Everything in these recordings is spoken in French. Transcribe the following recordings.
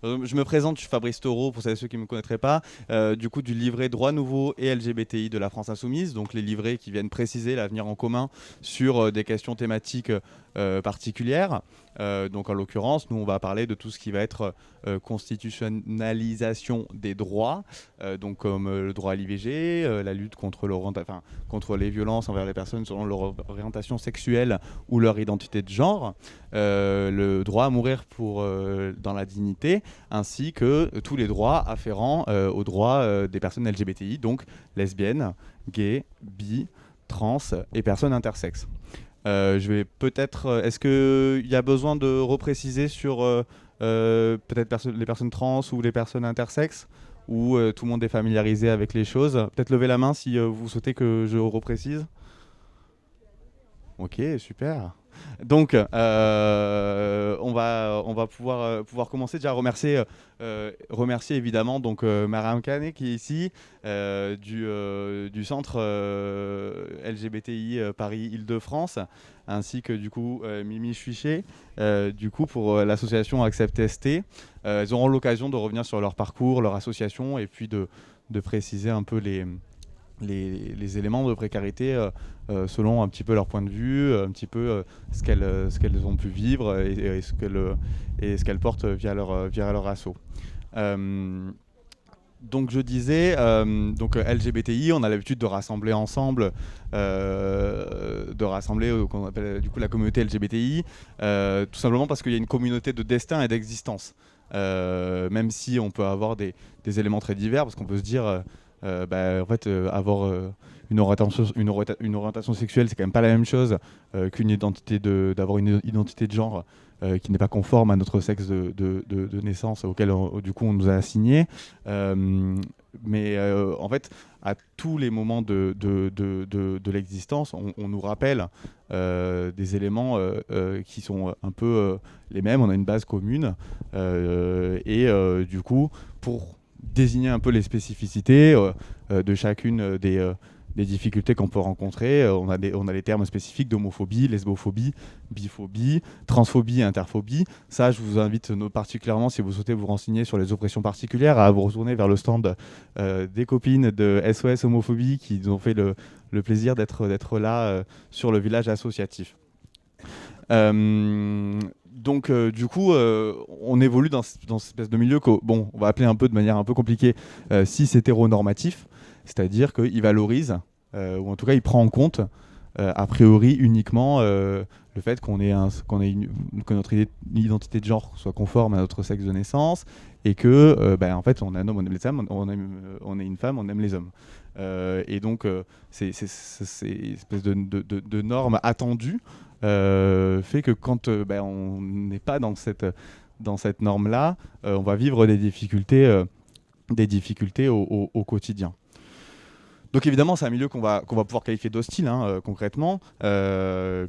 Je me présente, je suis Fabrice Taureau, pour celles et ceux qui ne me connaîtraient pas, du coup du livret Droits nouveaux et LGBTI de la France Insoumise, donc les livrets qui viennent préciser l'avenir en commun sur des questions thématiques particulières. Donc en l'occurrence, nous on va parler de tout ce qui va être constitutionnalisation des droits, donc comme le droit à l'IVG, la lutte contre les violences envers les personnes selon leur orientation sexuelle ou leur identité de genre, le droit à mourir dans la dignité, ainsi que tous les droits afférents aux droits des personnes LGBTI, donc lesbiennes, gays, bi, trans et personnes intersexes. Je vais peut-être. Est-ce qu'il y a besoin de repréciser sur peut-être les personnes trans ou les personnes intersexes, ou tout le monde est familiarisé avec les choses? Peut-être lever la main si vous souhaitez que je reprécise. Ok, super. Donc, on va pouvoir commencer. Déjà remercier évidemment donc Mariam Kane qui est ici du centre LGBTI Paris Île-de-France, ainsi que du coup Mimi Chuichet du coup pour l'association Accept ST. Elles auront l'occasion de revenir sur leur parcours, leur association, et puis de préciser un peu les éléments de précarité selon un petit peu leur point de vue, un petit peu ce qu'elles ont pu vivre et ce qu'elles portent via leur asso. Donc je disais, LGBTI, on a l'habitude de rassembler ensemble, qu'on appelle du coup la communauté LGBTI, tout simplement parce qu'il y a une communauté de destin et d'existence. Même si on peut avoir des éléments très divers, parce qu'on peut se dire, en fait, avoir une orientation sexuelle, c'est quand même pas la même chose d'avoir une identité de genre qui n'est pas conforme à notre sexe de naissance auquel du coup on nous a assigné. Mais en fait, à tous les moments de l'existence, on nous rappelle des éléments qui sont un peu les mêmes. On a une base commune du coup, pour désigner un peu les spécificités de chacune des difficultés qu'on peut rencontrer. On a les termes spécifiques d'homophobie, lesbophobie, biphobie, transphobie et interphobie. Ça, je vous invite particulièrement, si vous souhaitez vous renseigner sur les oppressions particulières, à vous retourner vers le stand des copines de SOS Homophobie qui nous ont fait le plaisir d'être là sur le village associatif. Donc du coup, on évolue dans cette espèce de milieu on va appeler un peu de manière un peu compliquée cis-hétéronormatif, c'est-à-dire qu'il valorise, ou en tout cas il prend en compte, a priori uniquement le fait que notre identité de genre soit conforme à notre sexe de naissance, et que en fait on est un homme, on aime les femmes, on est une femme, on aime les hommes. Et donc c'est espèce de normes attendues fait que quand on n'est pas dans cette norme-là, on va vivre des difficultés au quotidien. Donc évidemment, c'est un milieu qu'on va pouvoir qualifier d'hostile, concrètement,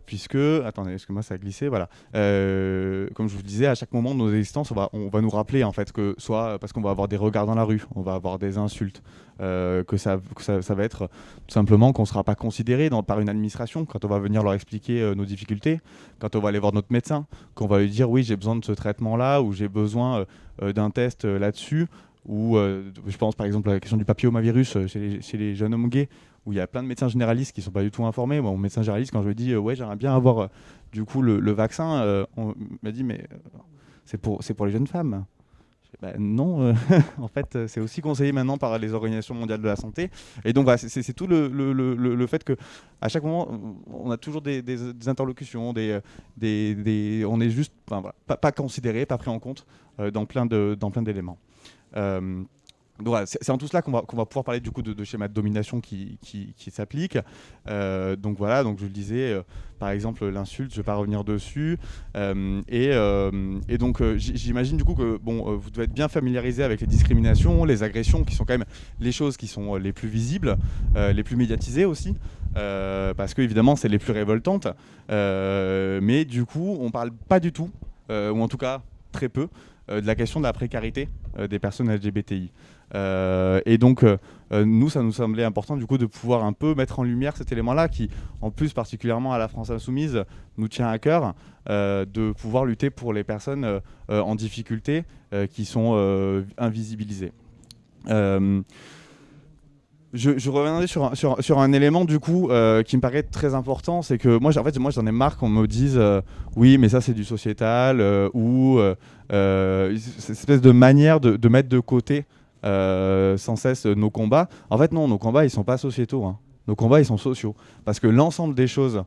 puisque... Attendez, excusez-moi, ça a glissé, voilà. Comme je vous le disais, à chaque moment de nos existences, on va nous rappeler, en fait, que soit parce qu'on va avoir des regards dans la rue, on va avoir des insultes, que ça va être tout simplement qu'on ne sera pas considéré par une administration quand on va venir leur expliquer nos difficultés, quand on va aller voir notre médecin, qu'on va lui dire oui, j'ai besoin de ce traitement-là, ou j'ai besoin d'un test là-dessus, ou je pense par exemple à la question du papillomavirus chez les jeunes hommes gays, où il y a plein de médecins généralistes qui ne sont pas du tout informés. Moi, mon médecin généraliste, quand je lui dis ouais, j'aimerais bien avoir du coup le vaccin, on m'a dit mais c'est pour les jeunes femmes. Non, en fait, c'est aussi conseillé maintenant par les organisations mondiales de la santé. Et donc, voilà, c'est tout le fait qu'à chaque moment, on a toujours des interlocutions, on est juste pas considéré, pas pris en compte dans plein d'éléments. Donc voilà, c'est en tout cela qu'on va pouvoir parler du coup de schémas de domination qui s'appliquent. Donc voilà, donc je le disais, par exemple l'insulte, je ne vais pas revenir dessus. Et donc j'imagine du coup que vous devez être bien familiarisé avec les discriminations, les agressions, qui sont quand même les choses qui sont les plus visibles, les plus médiatisées aussi, parce que évidemment c'est les plus révoltantes. Mais du coup on ne parle pas du tout, ou en tout cas très peu, de la question de la précarité des personnes LGBTI. Et donc, nous, ça nous semblait important du coup de pouvoir un peu mettre en lumière cet élément-là qui, en plus, particulièrement à la France Insoumise, nous tient à cœur, de pouvoir lutter pour les personnes en difficulté qui sont invisibilisées. Je reviendrai sur un élément du coup qui me paraît très important, c'est que moi j'en ai marre qu'on me dise oui mais ça c'est du sociétal ou cette espèce de manière de mettre de côté sans cesse nos combats. En fait non, nos combats ils sont pas sociétaux, hein. Nos combats ils sont sociaux parce que l'ensemble des choses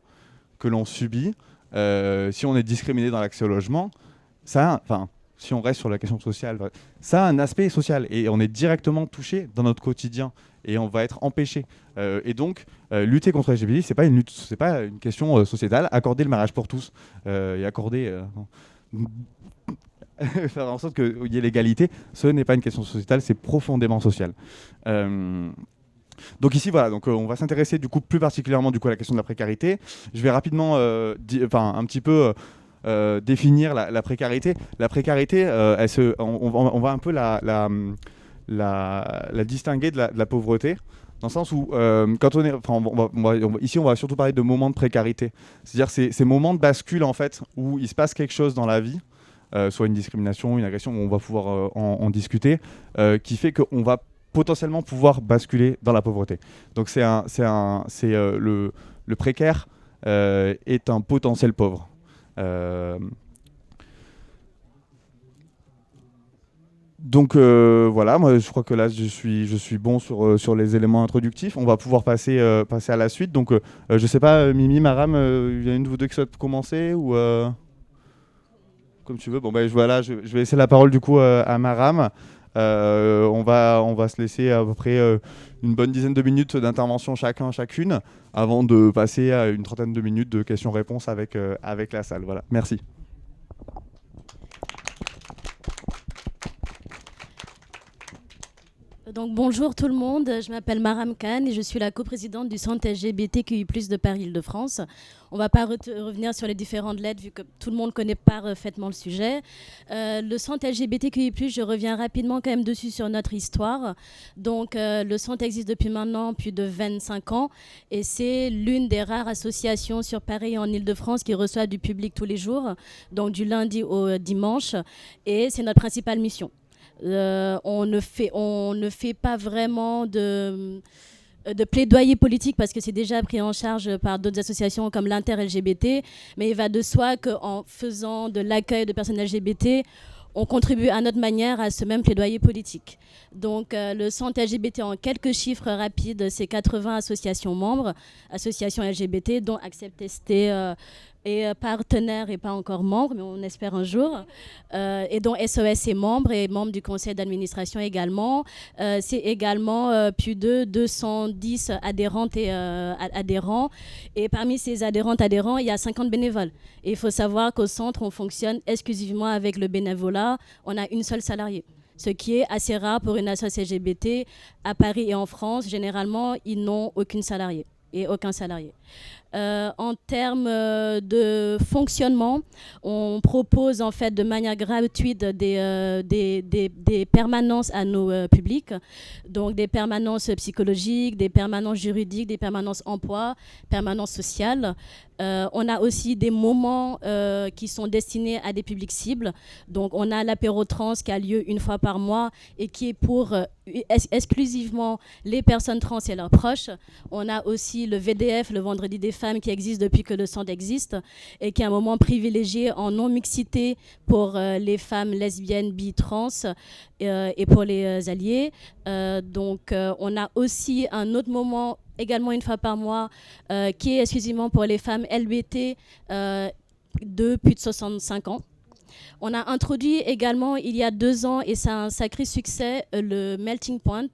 que l'on subit, si on est discriminé dans l'accès au logement, ça, enfin si on reste sur la question sociale, ça a un aspect social et on est directement touché dans notre quotidien et on va être empêché. Et donc, lutter contre l'LGBTI, c'est pas une question sociétale. Accorder le mariage pour tous et accorder, faire en sorte qu'il y ait l'égalité, ce n'est pas une question sociétale, c'est profondément social. Donc ici, voilà, donc, on va s'intéresser du coup plus particulièrement du coup, à la question de la précarité. Je vais rapidement, un petit peu définir la précarité. La précarité, on va un peu la distinguer de la pauvreté, dans le sens où quand on est, ici on va surtout parler de moments de précarité, c'est-à-dire ces moments de bascule en fait où il se passe quelque chose dans la vie, soit une discrimination, une agression, on va pouvoir en discuter, qui fait qu'on va potentiellement pouvoir basculer dans la pauvreté. Donc le précaire est un potentiel pauvre. Donc voilà, moi je crois que là je suis bon sur les éléments introductifs. On va pouvoir passer à la suite. Donc je sais pas, Mimi, Maram, il y a une de vous deux qui souhaite commencer ou comme tu veux. Bon ben voilà, je vais laisser la parole du coup à Maram. On va se laisser à peu près une bonne dizaine de minutes d'intervention chacune, avant de passer à une trentaine de minutes de questions-réponses avec la salle. Voilà, merci. Donc bonjour tout le monde, je m'appelle Maram Khan et je suis la coprésidente du Centre LGBTQI+ de Paris-Île-de-France. On ne va pas revenir sur les différentes lettres vu que tout le monde connaît parfaitement le sujet. Le Centre LGBTQI+, je reviens rapidement quand même dessus sur notre histoire. Donc le Centre existe depuis maintenant plus de 25 ans et c'est l'une des rares associations sur Paris et en Île-de-France qui reçoit du public tous les jours, donc du lundi au dimanche, et c'est notre principale mission. On ne fait pas vraiment de plaidoyer politique parce que c'est déjà pris en charge par d'autres associations comme l'Inter-LGBT, mais il va de soi qu'en faisant de l'accueil de personnes LGBT, on contribue à notre manière à ce même plaidoyer politique. Donc le Centre LGBT, en quelques chiffres rapides, c'est 80 associations membres, associations LGBT, dont Accept ST et partenaires et pas encore membres, mais on espère un jour, et dont SOS est membre et membre du conseil d'administration également. C'est également plus de 210 adhérentes et adhérents, et parmi ces adhérents, il y a 50 bénévoles. Et il faut savoir qu'au centre, on fonctionne exclusivement avec le bénévolat. On a une seule salariée, ce qui est assez rare pour une association LGBT. À Paris et en France, généralement, ils n'ont aucune salariée et aucun salarié. En termes de fonctionnement, on propose en fait de manière gratuite des permanences à nos publics, donc des permanences psychologiques, des permanences juridiques, des permanences emploi, permanences sociales. On a aussi des moments qui sont destinés à des publics cibles. Donc on a l'apéro trans qui a lieu une fois par mois et qui est pour exclusivement les personnes trans et leurs proches. On a aussi le VDF, le Vendredi des femmes, qui existe depuis que le centre existe et qui est un moment privilégié en non-mixité pour les femmes lesbiennes, bi, trans et pour les alliés. Donc on a aussi un autre moment également une fois par mois qui est exclusivement pour les femmes LGBT de plus de 65 ans. On a introduit également il y a 2 ans, et c'est un sacré succès, le Melting Point.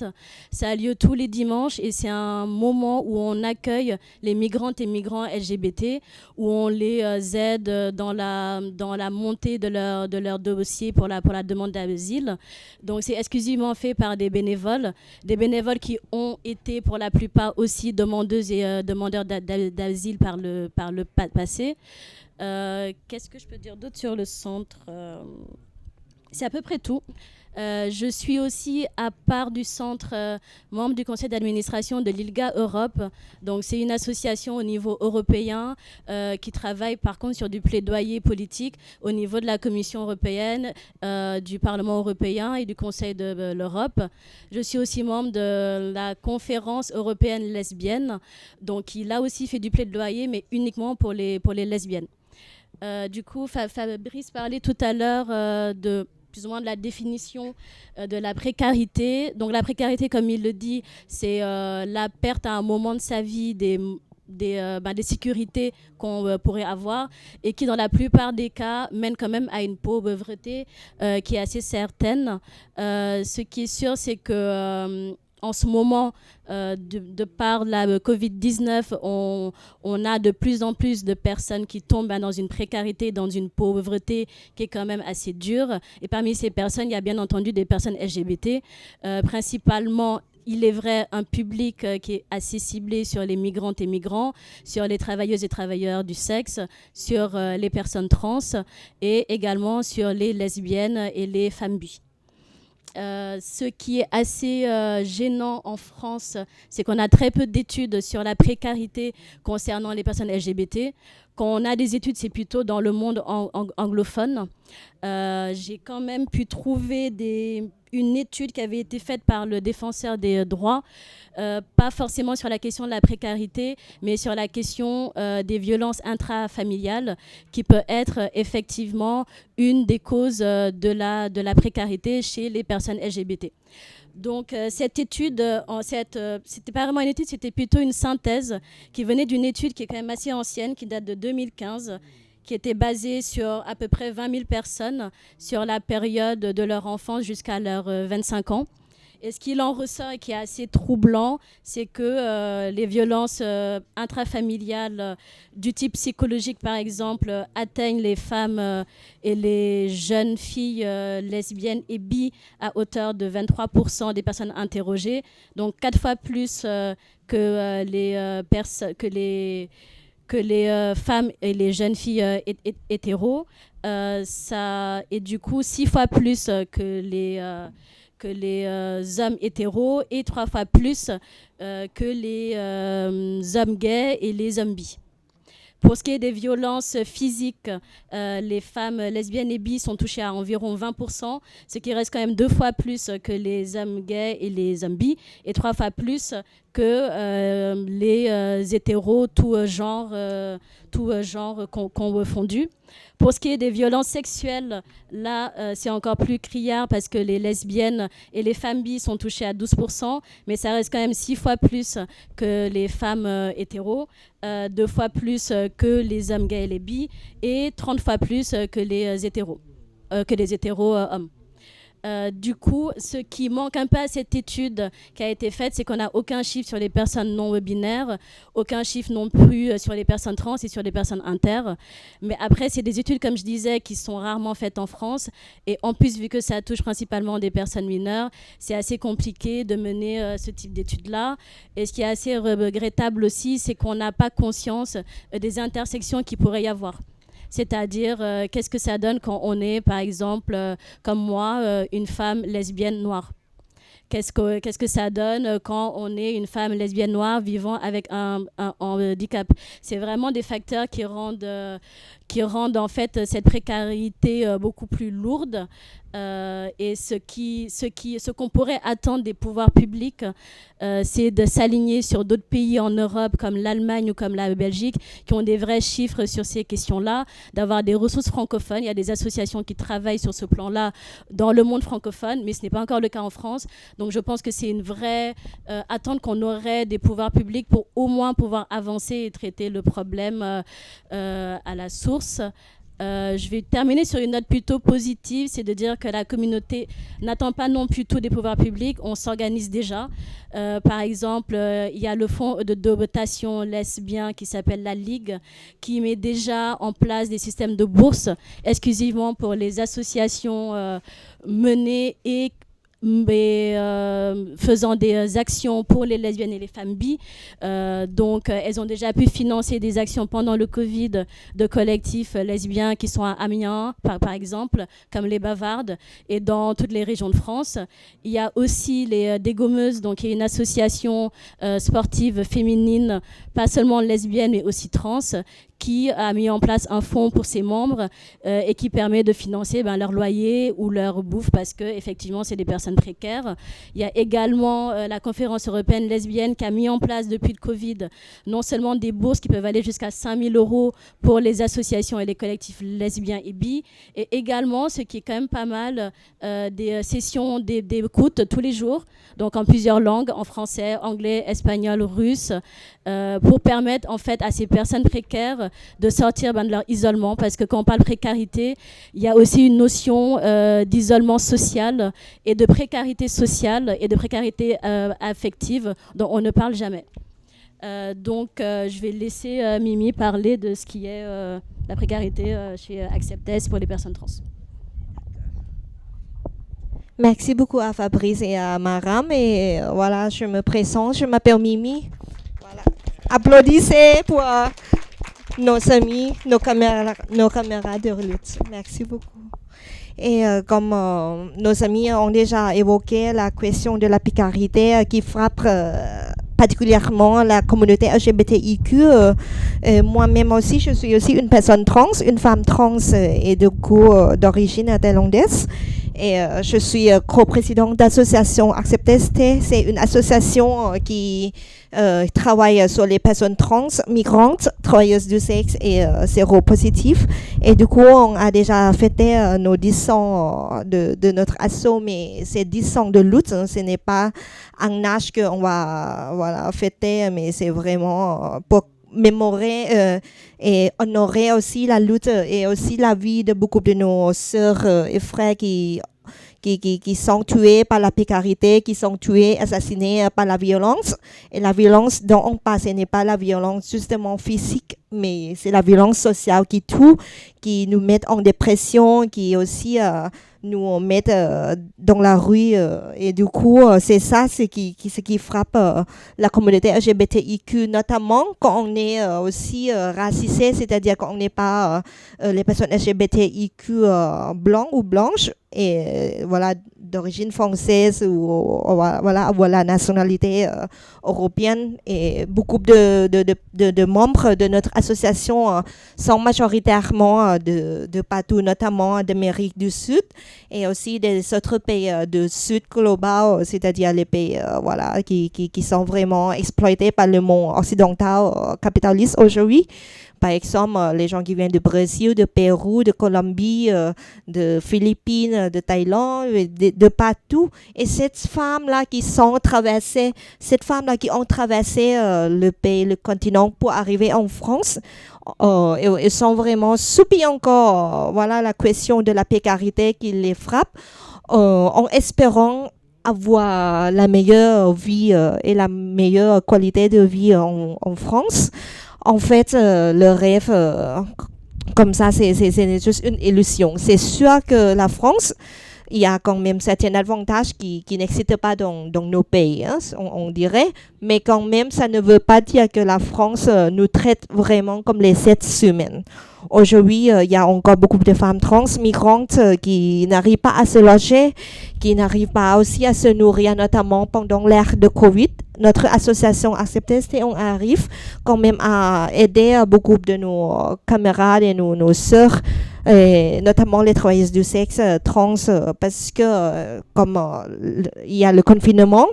Ça a lieu tous les dimanches et c'est un moment où on accueille les migrantes et migrants LGBT, où on les aide dans la montée de leur dossier pour la demande d'asile. Donc c'est exclusivement fait par des bénévoles qui ont été pour la plupart aussi demandeuses et demandeurs d'asile par le passé. Qu'est-ce que je peux dire d'autre sur le centre C'est à peu près tout. Je suis aussi, à part du centre, membre du conseil d'administration de l'ILGA Europe. Donc, c'est une association au niveau européen qui travaille par contre sur du plaidoyer politique au niveau de la Commission européenne, du Parlement européen et du Conseil de l'Europe. Je suis aussi membre de la conférence européenne lesbienne, donc qui là aussi fait du plaidoyer, mais uniquement pour les lesbiennes. Du coup, Fabrice parlait tout à l'heure de plus ou moins de la définition de la précarité. Donc la précarité, comme il le dit, c'est la perte à un moment de sa vie des sécurités qu'on pourrait avoir et qui, dans la plupart des cas, mène quand même à une pauvreté qui est assez certaine. Ce qui est sûr, c'est que en ce moment, de par la Covid-19, on a de plus en plus de personnes qui tombent dans une précarité, dans une pauvreté qui est quand même assez dure. Et parmi ces personnes, il y a bien entendu des personnes LGBT, principalement. Il est vrai, un public qui est assez ciblé sur les migrantes et migrants, sur les travailleuses et travailleurs du sexe, sur les personnes trans et également sur les lesbiennes et les femmes bi. Ce qui est assez gênant en France, c'est qu'on a très peu d'études sur la précarité concernant les personnes LGBT. Quand on a des études, c'est plutôt dans le monde anglophone. J'ai quand même pu trouver une étude qui avait été faite par le défenseur des droits, pas forcément sur la question de la précarité, mais sur la question des violences intrafamiliales, qui peut être effectivement une des causes de la précarité chez les personnes LGBT. Donc cette étude, c'était pas vraiment une étude, c'était plutôt une synthèse qui venait d'une étude qui est quand même assez ancienne, qui date de 2015, qui était basée sur à peu près 20 000 personnes sur la période de leur enfance jusqu'à leurs 25 ans. Et ce qu'il en ressort et qui est assez troublant, c'est que les violences intrafamiliales du type psychologique, par exemple, atteignent les femmes et les jeunes filles lesbiennes et bi à hauteur de 23% des personnes interrogées. Donc 4 fois plus que les femmes et les jeunes filles hétéros. Et du coup, 6 fois plus que les hommes hétéros et 3 fois plus que les hommes gays et les hommes bi. Pour ce qui est des violences physiques, les femmes lesbiennes et bi sont touchées à environ 20%, ce qui reste quand même 2 fois plus que les hommes gays et les hommes bi, et 3 fois plus que les hétéros, tout genre confondu. Pour ce qui est des violences sexuelles, là, c'est encore plus criard parce que les lesbiennes et les femmes bi sont touchées à 12%, mais ça reste quand même 6 fois plus que les femmes hétéros, 2 fois plus que les hommes gays et les bi, et 30 fois plus que les hétéros hommes. Du coup, ce qui manque un peu à cette étude qui a été faite, c'est qu'on n'a aucun chiffre sur les personnes non binaires, aucun chiffre non plus sur les personnes trans et sur les personnes inter. Mais après, c'est des études, comme je disais, qui sont rarement faites en France. Et en plus, vu que ça touche principalement des personnes mineures, c'est assez compliqué de mener ce type d'études-là. Et ce qui est assez regrettable aussi, c'est qu'on n'a pas conscience des intersections qu'il pourrait y avoir. C'est-à-dire, qu'est-ce que ça donne quand on est, par exemple, comme moi, une femme lesbienne noire? Qu'est-ce que ça donne quand on est une femme lesbienne noire vivant avec un handicap? C'est vraiment des facteurs qui rendent en fait cette précarité beaucoup plus lourde. Et ce qu'on pourrait attendre des pouvoirs publics, c'est de s'aligner sur d'autres pays en Europe comme l'Allemagne ou comme la Belgique qui ont des vrais chiffres sur ces questions-là, d'avoir des ressources francophones. Il y a des associations qui travaillent sur ce plan-là dans le monde francophone, mais ce n'est pas encore le cas en France. Donc je pense que c'est une vraie attente qu'on aurait des pouvoirs publics pour au moins pouvoir avancer et traiter le problème à la source. Je vais terminer sur une note plutôt positive, c'est de dire que la communauté n'attend pas non plus tout des pouvoirs publics, on s'organise déjà. Par exemple, il y a le fonds de dotation lesbien qui s'appelle la Ligue, qui met déjà en place des systèmes de bourses exclusivement pour les associations menées et mais faisant des actions pour les lesbiennes et les femmes bi. Donc, elles ont déjà pu financer des actions pendant le Covid de collectifs lesbiens qui sont à Amiens, par exemple, comme les Bavardes, et dans toutes les régions de France. Il y a aussi les Dégommeuses, donc il y a une association sportive féminine, pas seulement lesbienne, mais aussi trans, qui a mis en place un fonds pour ses membres et qui permet de financer leur loyer ou leur bouffe parce qu'effectivement, c'est des personnes précaires. Il y a également la conférence européenne lesbienne qui a mis en place depuis le Covid non seulement des bourses qui peuvent aller jusqu'à 5 000 € pour les associations et les collectifs lesbiens et bi, et également, ce qui est quand même pas mal, des sessions d'écoute tous les jours, donc en plusieurs langues, en français, anglais, espagnol, russe, pour permettre en fait à ces personnes précaires de sortir de leur isolement, parce que quand on parle précarité, il y a aussi une notion d'isolement social et de précarité sociale et de précarité affective dont on ne parle jamais. Donc je vais laisser Mimi parler de ce qui est la précarité chez Acceptes pour les personnes trans. Merci beaucoup à Fabrice et à Maram. Et voilà, je me présente, je m'appelle Mimi. Voilà. Applaudissez pour nos amis, nos camarades de lutte. Merci beaucoup. Et comme nos amis ont déjà évoqué la question de la précarité qui frappe particulièrement la communauté LGBTIQ, moi-même aussi, je suis aussi une personne trans, une femme trans et du coup d'origine thaïlandaise. Et je suis coprésidente d'association Acceptes. C'est une association qui travaille sur les personnes trans, migrantes, travailleuses du sexe et séropositives. Et du coup, on a déjà fêté nos 10 ans de notre assaut, mais c'est 10 ans de lutte. Ce n'est pas un âge qu'on va fêter, mais c'est vraiment pour mémorer et honorer aussi la lutte et aussi la vie de beaucoup de nos sœurs et frères qui sont tués par la précarité, qui sont tués, assassinés par la violence. Et la violence dont on parle, ce n'est pas la violence justement physique, mais c'est la violence sociale qui tue, qui nous met en dépression, qui aussi nous met dans la rue. Et du coup, c'est ça ce qui frappe la communauté LGBTIQ, notamment quand on est aussi racisé, c'est-à-dire quand on n'est pas les personnes LGBTIQ blancs ou blanches, et voilà, d'origine française ou la nationalité européenne. Et beaucoup de membres de notre association sont majoritairement de partout, notamment d'Amérique du Sud et aussi des autres pays du Sud global, c'est-à-dire les pays qui sont vraiment exploités par le monde occidental capitaliste aujourd'hui. Par exemple, les gens qui viennent du Brésil, de Pérou, de Colombie, de Philippines, de Thaïlande, de partout. Et ces femmes-là qui ont traversé le pays, le continent pour arriver en France, ils sont vraiment subis encore. Voilà la question de la précarité qui les frappe, en espérant avoir la meilleure vie et la meilleure qualité de vie en France. En fait, le rêve, comme ça, c'est juste une illusion. C'est sûr que la France, il y a quand même certains avantages qui n'existent pas dans nos pays, hein, on dirait. Mais quand même, ça ne veut pas dire que la France nous traite vraiment comme les êtres humains. Aujourd'hui, il y a encore beaucoup de femmes trans, migrantes, qui n'arrivent pas à se loger, qui n'arrivent pas aussi à se nourrir, notamment pendant l'ère de Covid. Notre association Acceptes, on arrive quand même à aider beaucoup de nos camarades et nos sœurs, et notamment les travailleuses du sexe trans, parce que comme il y a le confinement,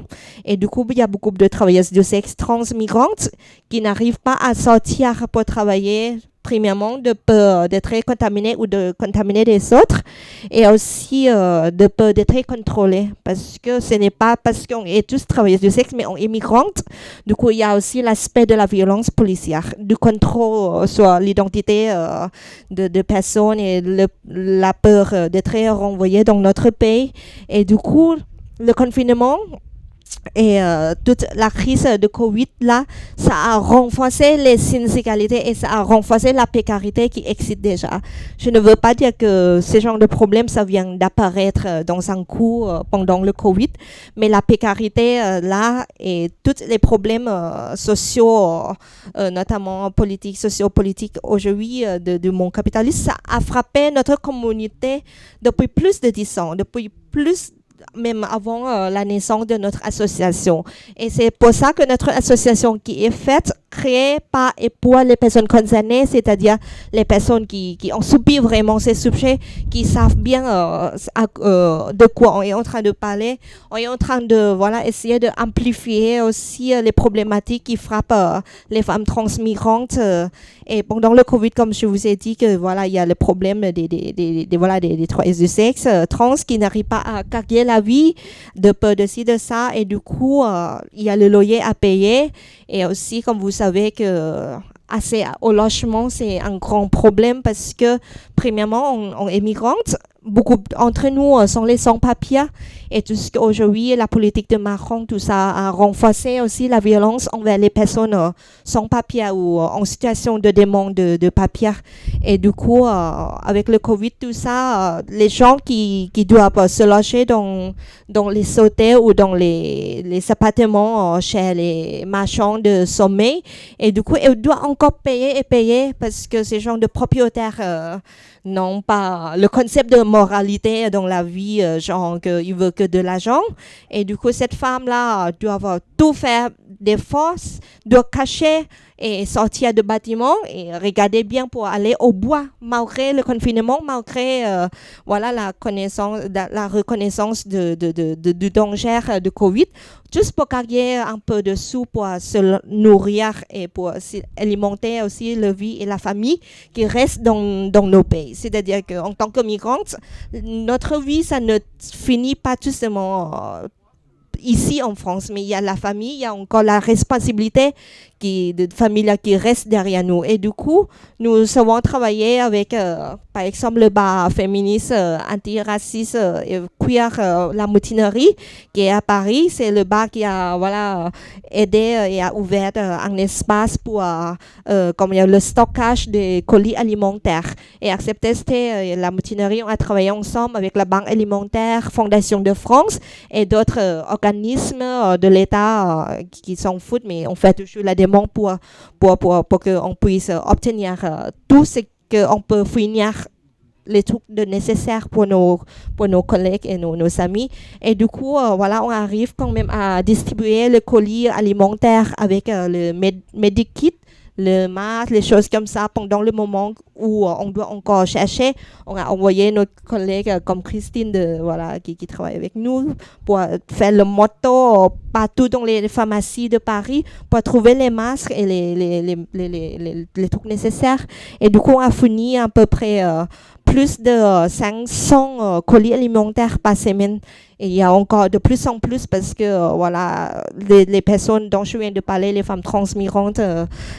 et du coup, il y a beaucoup de travailleuses du sexe trans migrantes qui n'arrivent pas à sortir pour travailler, premièrement, de peur d'être contaminées ou de contaminer les autres, et aussi de peur d'être contrôlées, parce que ce n'est pas parce qu'on est tous travailleuses du sexe, mais on est migrantes. Du coup, il y a aussi l'aspect de la violence policière, du contrôle sur l'identité de personnes et la peur d'être renvoyées dans notre pays. Et du coup, le confinement toute la crise de Covid, là, ça a renforcé les inégalités et ça a renforcé la précarité qui existe déjà. Je ne veux pas dire que ce genre de problème, ça vient d'apparaître dans un coup pendant le Covid, mais la précarité, là, et tous les problèmes sociaux, notamment politiques, sociopolitiques aujourd'hui du monde capitaliste, ça a frappé notre communauté depuis plus de 10 ans, depuis plus même avant la naissance de notre association. Et c'est pour ça que notre association qui est faite, créée par et pour les personnes concernées, c'est-à-dire les personnes qui ont subi vraiment ces sujets, qui savent bien de quoi on est en train de parler. On est en train de essayer d'amplifier aussi les problématiques qui frappent les femmes transmigrantes. Et pendant le Covid, comme je vous ai dit, que il y a le problème des travailleuses du sexe trans qui n'arrivent pas à gagner la vie de peur de ci, de ça. Et du coup, il y a le loyer à payer. Et aussi, comme vous savez, que accès au logement, c'est un grand problème parce que, premièrement, on est migrante. Beaucoup d'entre nous sont les sans-papiers et tout ce qu'aujourd'hui, la politique de Macron, tout ça a renforcé aussi la violence envers les personnes sans-papiers ou en situation de demande de papiers. Et du coup, avec le Covid, tout ça, les gens qui doivent se loger dans les hôtels ou dans les appartements chez les marchands de sommeil, et du coup, ils doivent encore payer parce que ces gens de propriétaires n'ont pas le concept de moralité dans la vie, genre qu'ils veulent que de l'argent. Et du coup, cette femme-là doit tout faire des forces, doit cacher et sortir du bâtiment et regarder bien pour aller au bois, malgré le confinement, malgré la reconnaissance du danger de Covid, juste pour gagner un peu de sous pour se nourrir et pour alimenter aussi la vie et la famille qui reste dans nos pays. C'est-à-dire qu'en tant que migrante, notre vie, ça ne finit pas tout seulement ici en France, mais il y a la famille, il y a encore la responsabilité de famille qui reste derrière nous. Et du coup, nous savons travailler avec, par exemple, le bar féministe, antiraciste et queer, la Mutinerie, qui est à Paris. C'est le bar qui a aidé et a ouvert un espace pour comme il y a le stockage des colis alimentaires. Et accepté la Mutinerie, on a travaillé ensemble avec la Banque alimentaire, Fondation de France et d'autres organismes de l'État qui s'en foutent, mais on fait toujours la demande pour qu'on puisse obtenir tout ce qu'on peut fournir les trucs nécessaires pour nos collègues et nos amis. Et du coup, on arrive quand même à distribuer le colis alimentaire avec le Medikit, le masque, les choses comme ça. Pendant le moment où on doit encore chercher, on a envoyé notre collègue comme Christine qui travaille avec nous pour faire le moto partout dans les pharmacies de Paris pour trouver les masques et les trucs nécessaires. Et du coup, on a fourni à peu près plus de 500 colis alimentaires par semaine. Et il y a encore de plus en plus parce que les personnes dont je viens de parler, les femmes transmigrantes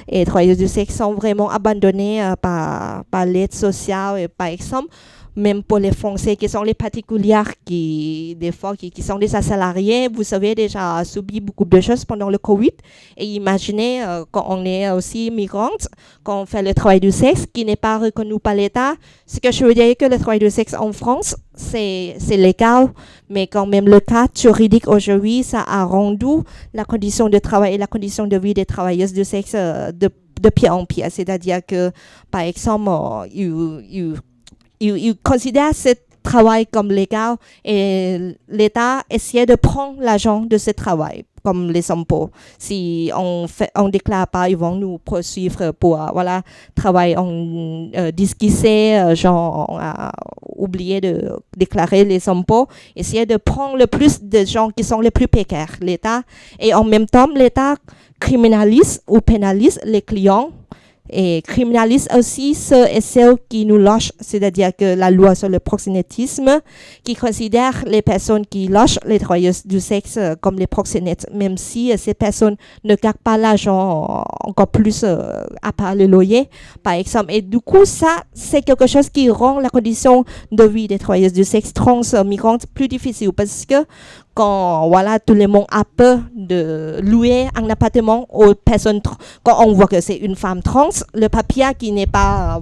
et travailleuses du sexe sont vraiment abandonnées par l'aide sociale. Et par exemple, même pour les Français qui sont les particulières, des fois qui sont des salariés, vous savez, déjà subi beaucoup de choses pendant le Covid. Et imaginez quand on est aussi migrante, quand on fait le travail du sexe qui n'est pas reconnu par l'État. Ce que je veux dire que le travail du sexe en France, c'est légal, mais quand même le cadre juridique aujourd'hui, ça a rendu la condition de travail et la condition de vie des travailleuses du sexe de pire en pire. C'est-à-dire que, par exemple, ils considèrent ce travail comme légal et l'État essaie de prendre l'argent de ce travail, comme les impôts. Si on déclare pas, ils vont nous poursuivre pour travail en disquissé, genre on a oublié de déclarer les impôts, essayer de prendre le plus de gens qui sont les plus précaires, l'État. Et en même temps, l'État criminalise ou pénalise les clients et criminalise aussi ceux et celles qui nous logent, c'est-à-dire que la loi sur le proxénétisme qui considère les personnes qui logent les travailleuses du sexe comme les proxénètes, même si ces personnes ne gagnent pas l'argent encore plus à part le loyer, par exemple. Et du coup, ça, c'est quelque chose qui rend la condition de vie des travailleuses du sexe trans migrantes plus difficile parce que quand voilà, tout le monde a peur de louer un appartement aux personnes quand on voit que c'est une femme trans, le papier qui n'est pas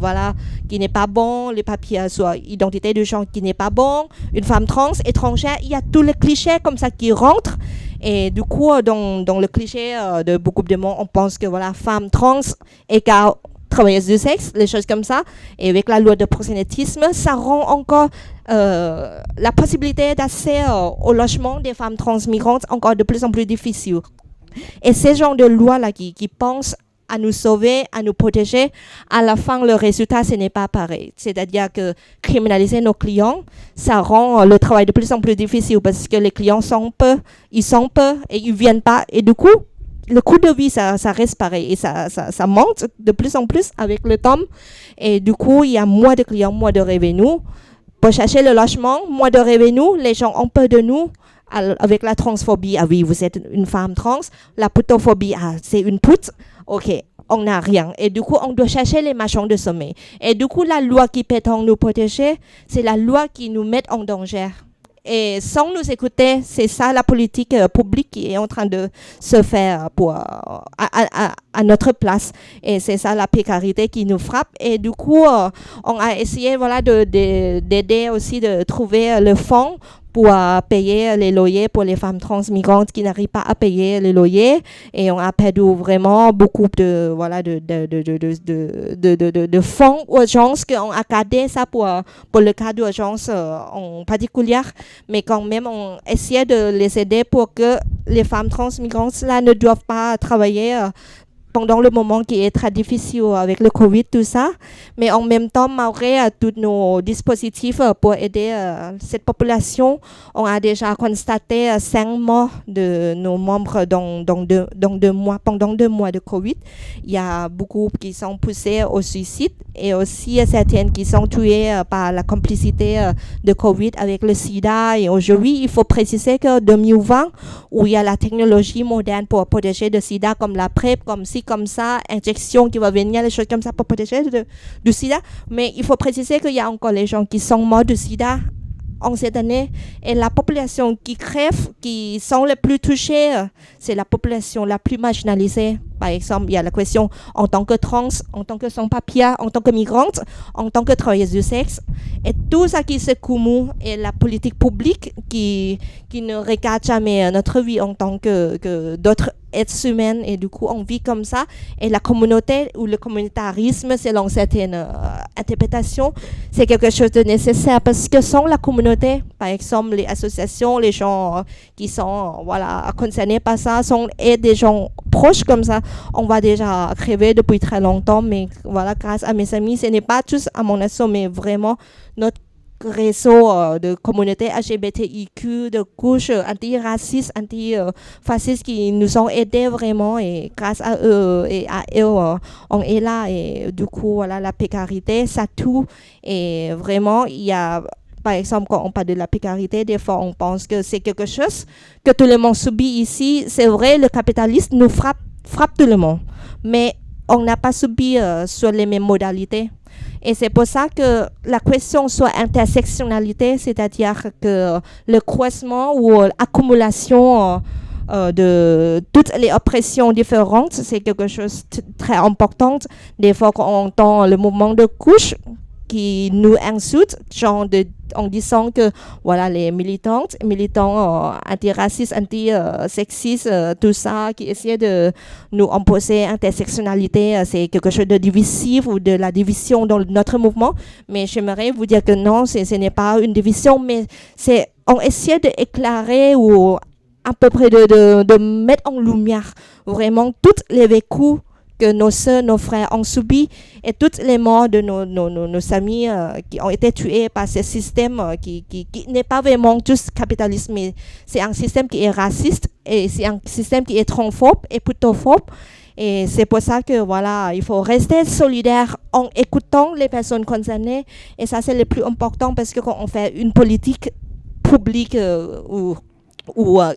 qui n'est pas bon, les papiers soit identité de genre qui n'est pas bon, une femme trans étrangère, il y a tous les clichés comme ça qui rentrent. Et du coup, dans le cliché de beaucoup de monde, on pense que voilà, femme trans égale travailleuse du sexe, les choses comme ça. Et avec la loi de proxénétisme, ça rend encore la possibilité d'accès au logement des femmes trans migrantes encore de plus en plus difficile. Et ces genres de lois-là qui pensent à nous sauver, à nous protéger, à la fin, le résultat, ce n'est pas pareil. C'est-à-dire que criminaliser nos clients, ça rend le travail de plus en plus difficile parce que les clients sont peu et ils viennent pas. Et du coup, le coût de vie, ça reste pareil et ça monte de plus en plus avec le temps. Et du coup, il y a moins de clients, moins de revenus. Pour chercher le logement, moins de revenus, les gens ont peur de nous. Avec la transphobie, ah oui, vous êtes une femme trans. La putophobie, ah, c'est une pute. Ok, on n'a rien. Et du coup, on doit chercher les marchands de sommeil. Et du coup, la loi qui prétend nous protéger, c'est la loi qui nous met en danger. Et sans nous écouter, c'est ça la politique publique qui est en train de se faire à notre place. Et c'est ça la précarité qui nous frappe. Et du coup, on a essayé d'aider aussi de trouver le fonds pour payer les loyers pour les femmes trans migrantes qui n'arrivent pas à payer les loyers. Et on a perdu vraiment beaucoup de fonds d'urgence qu'on a gardé ça pour le cas d'urgence en particulier. Mais quand même, on essayait de les aider pour que les femmes trans migrantes là ne doivent pas travailler pendant le moment qui est très difficile avec le Covid, tout ça. Mais en même temps, malgré tous nos dispositifs pour aider cette population, on a déjà constaté 5 morts de nos membres pendant 2 mois de Covid. Il y a beaucoup qui sont poussés au suicide et aussi certaines qui sont tuées par la complicité de Covid avec le sida. Et aujourd'hui, il faut préciser que 2020, où il y a la technologie moderne pour protéger le sida comme la PrEP, comme ça, injection qui va venir, les choses comme ça pour protéger du sida. Mais il faut préciser qu'il y a encore les gens qui sont morts du sida en cette année. Et la population qui crève, qui sont les plus touchées, c'est la population la plus marginalisée. Par exemple, il y a la question en tant que trans, en tant que sans-papiers, en tant que migrante, en tant que travailleuse du sexe. Et tout ça qui se cumule et la politique publique qui ne regarde jamais notre vie en tant que d'autres êtres humains. Et du coup, on vit comme ça. Et la communauté ou le communautarisme, selon certaines interprétations, c'est quelque chose de nécessaire parce que sans la communauté, par exemple, les associations, les gens qui sont concernés par ça, sont des gens proches comme ça, on va déjà crever depuis très longtemps. Mais voilà, grâce à mes amis, ce n'est pas juste à mon asso, mais vraiment notre réseau de communautés LGBTIQ, de couches antiracistes, antifascistes qui nous ont aidés vraiment, et grâce à eux on est là. Et du coup, voilà, la précarité, ça tue. Et vraiment, il y a, par exemple, quand on parle de la précarité, des fois on pense que c'est quelque chose que tout le monde subit ici. C'est vrai, le capitalisme nous frappe tout le monde, mais on n'a pas subi sur les mêmes modalités. Et c'est pour ça que la question soit intersectionnalité, c'est-à-dire que le croisement ou l'accumulation de toutes les oppressions différentes, c'est quelque chose de très important. Des fois, quand on entend le mouvement de couche qui nous insulte, genre en disant que voilà, les militants antiracistes, antisexistes, tout ça, qui essaient de nous imposer intersectionnalité, c'est quelque chose de divisif ou de la division dans notre mouvement. Mais j'aimerais vous dire que non, ce n'est pas une division, mais on essaie d'éclairer ou à peu près de mettre en lumière vraiment toutes les vécus que nos sœurs, nos frères ont subi, et toutes les morts de nos amis qui ont été tués par ce système qui n'est pas vraiment juste capitaliste, mais c'est un système qui est raciste, et c'est un système qui est transphobe et putophobe. Et c'est pour ça que voilà, il faut rester solidaire en écoutant les personnes concernées. Et ça, c'est le plus important, parce que quand on fait une politique publique ou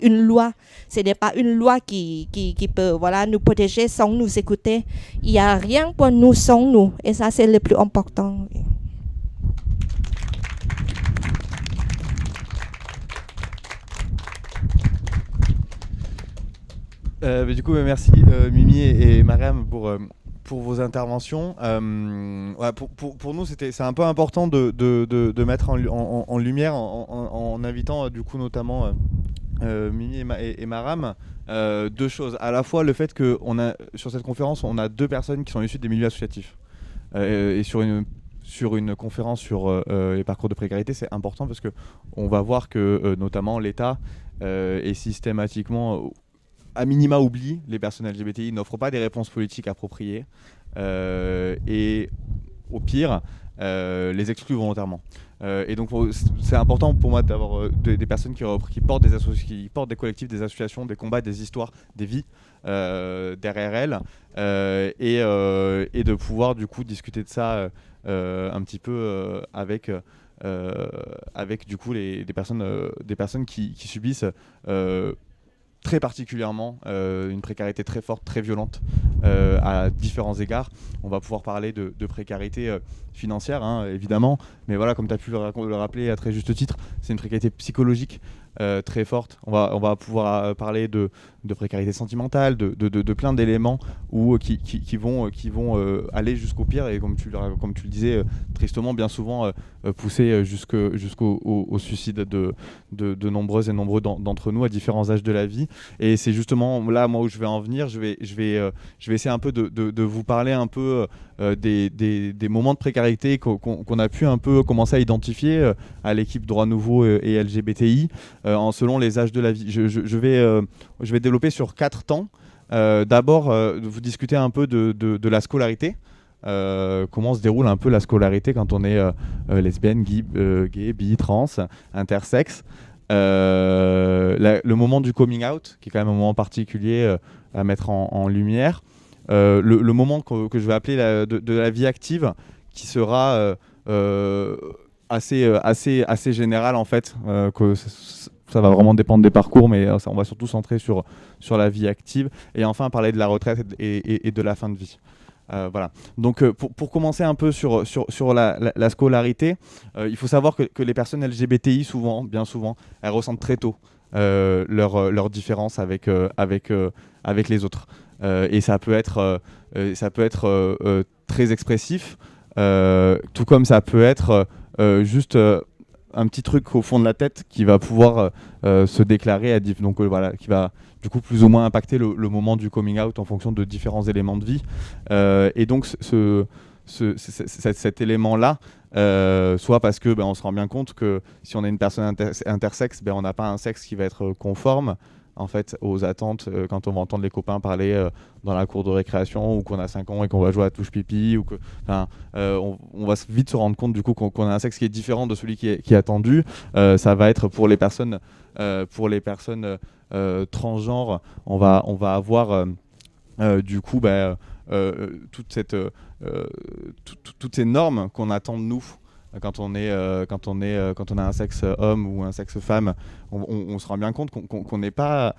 une loi, ce n'est pas une loi qui peut nous protéger sans nous écouter. Il n'y a rien pour nous sans nous, et ça, c'est le plus important. Du coup, merci Mimi et Mariam pour vos interventions. Pour nous, c'est un peu important de mettre en lumière en invitant du coup notamment Mimi et Mariam deux choses. À la fois le fait que sur cette conférence, on a deux personnes qui sont issues des milieux associatifs. Et sur une conférence sur les parcours de précarité, c'est important parce qu'on va voir que notamment l'État est systématiquement à minima oublie les personnes LGBTI, n'offrent pas des réponses politiques appropriées et au pire les excluent volontairement. Et donc c'est important pour moi d'avoir des personnes qui portent qui portent des collectifs, des associations, des combats, des histoires, des vies derrière elles et de pouvoir du coup discuter de ça un petit peu avec du coup des personnes qui subissent très particulièrement une précarité très forte, très violente à différents égards. On va pouvoir parler de précarité financière, évidemment, mais voilà, comme tu as pu le rappeler à très juste titre, c'est une précarité psychologique très forte. On va pouvoir parler de précarité sentimentale, de plein d'éléments qui vont aller jusqu'au pire et comme tu le disais tristement bien souvent pousser jusqu'au suicide de nombreuses et nombreux d'entre nous à différents âges de la vie. Et c'est justement là moi où je vais en venir. Je vais essayer un peu de vous parler un peu des moments de précarité qu'on a pu un peu commencer à identifier à l'équipe Droits Nouveaux et LGBTI selon les âges de la vie. Je vais développer sur 4 temps. D'abord, vous discutez un peu de la scolarité. Comment se déroule un peu la scolarité quand on est lesbienne, gay, bi, trans, intersexe. Le moment du coming out, qui est quand même un moment particulier à mettre en lumière. Le moment que je vais appeler de la vie active, qui sera assez général en fait, que ça va vraiment dépendre des parcours, mais on va surtout centrer sur la vie active. Et enfin parler de la retraite et de la fin de vie. Voilà. Donc pour commencer un peu sur la scolarité, il faut savoir que les personnes LGBTI bien souvent, elles ressentent très tôt leur différence avec les autres. Et ça peut être très expressif, tout comme ça peut être juste un petit truc au fond de la tête qui va pouvoir se déclarer donc voilà, qui va du coup plus ou moins impacter le moment du coming out en fonction de différents éléments de vie. Et donc cet élément-là, soit parce que on se rend bien compte que si on est une personne intersexe, on n'a pas un sexe qui va être conforme en fait aux attentes quand on va entendre les copains parler dans la cour de récréation ou qu'on a 5 ans et qu'on va jouer à touche pipi ou on va vite se rendre compte du coup qu'on a un sexe qui est différent de celui qui est attendu. Ça va être pour les personnes transgenres, on va avoir du coup toutes ces normes qu'on attend de nous quand on a un sexe homme ou un sexe femme. On se rend bien compte qu'on n'est pas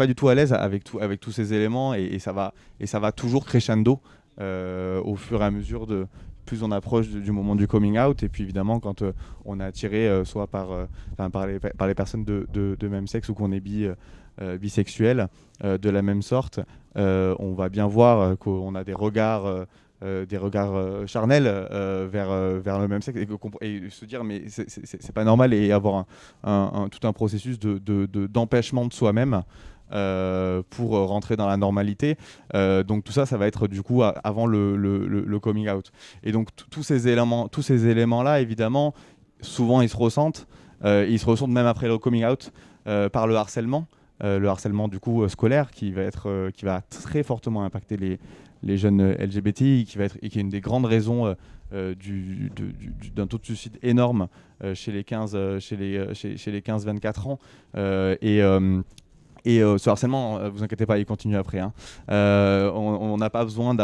du tout à l'aise avec tous ces éléments et ça va toujours crescendo au fur et à mesure plus on approche du moment du coming out. Et puis évidemment quand on est attiré soit par les personnes de même sexe ou qu'on est bisexuel de la même sorte, on va bien voir qu'on a des regards charnels vers le même sexe et se dire mais c'est pas normal et avoir tout un processus d'empêchement de soi-même pour rentrer dans la normalité. Donc tout ça va être du coup avant le coming out. Et donc tous ces éléments là évidemment souvent ils se ressentent même après le coming out par le harcèlement du coup scolaire qui va très fortement impacter les jeunes LGBTI, qui est une des grandes raisons d'un taux de suicide énorme chez les 15-24 ans. Et ce harcèlement, vous inquiétez pas, il continue après. On n'a pas besoin de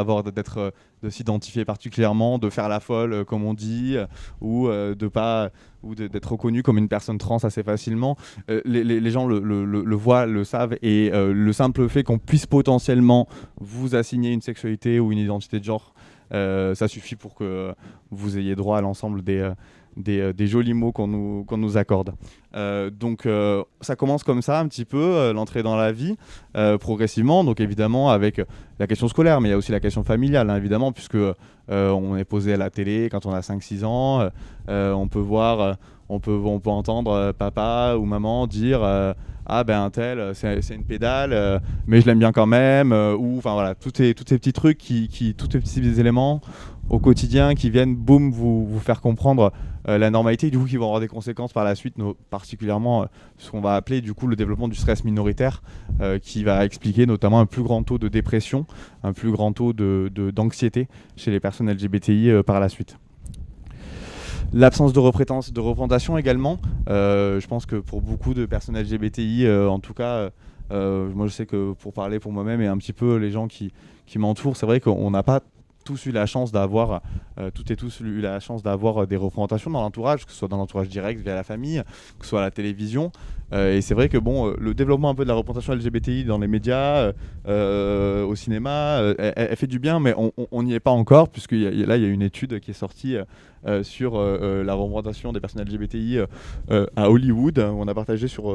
s'identifier particulièrement, de faire la folle, comme on dit, ou d'être reconnu comme une personne trans assez facilement. Les gens le voient, le savent, et le simple fait qu'on puisse potentiellement vous assigner une sexualité ou une identité de genre, ça suffit pour que vous ayez droit à l'ensemble des jolis mots qu'on nous accorde. Donc ça commence comme ça un petit peu, l'entrée dans la vie, progressivement, donc évidemment avec la question scolaire, mais il y a aussi la question familiale, hein, évidemment, puisque on est posé à la télé quand on a 5-6 ans, on peut voir, on peut entendre papa ou maman dire ah ben un tel c'est une pédale, mais je l'aime bien quand même, ou enfin voilà, tous ces petits trucs tous ces petits éléments au quotidien qui viennent boum vous faire comprendre la normalité, et du coup qui vont avoir des conséquences par la suite, particulièrement ce qu'on va appeler du coup le développement du stress minoritaire, qui va expliquer notamment un plus grand taux de dépression, un plus grand taux d'anxiété chez les personnes LGBTI par la suite. L'absence de représentation également, je pense que pour beaucoup de personnes LGBTI, en tout cas, moi je sais que pour parler pour moi-même et un petit peu les gens qui m'entourent, c'est vrai qu'on n'a pas tous eu la chance d'avoir des représentations dans l'entourage, que ce soit dans l'entourage direct via la famille, que ce soit à la télévision, et c'est vrai que le développement un peu de la représentation LGBTI dans les médias, au cinéma, elle fait du bien, mais on n'y est pas encore, puisque là il y a une étude qui est sortie sur la représentation des personnes LGBTI à Hollywood. On a partagé sur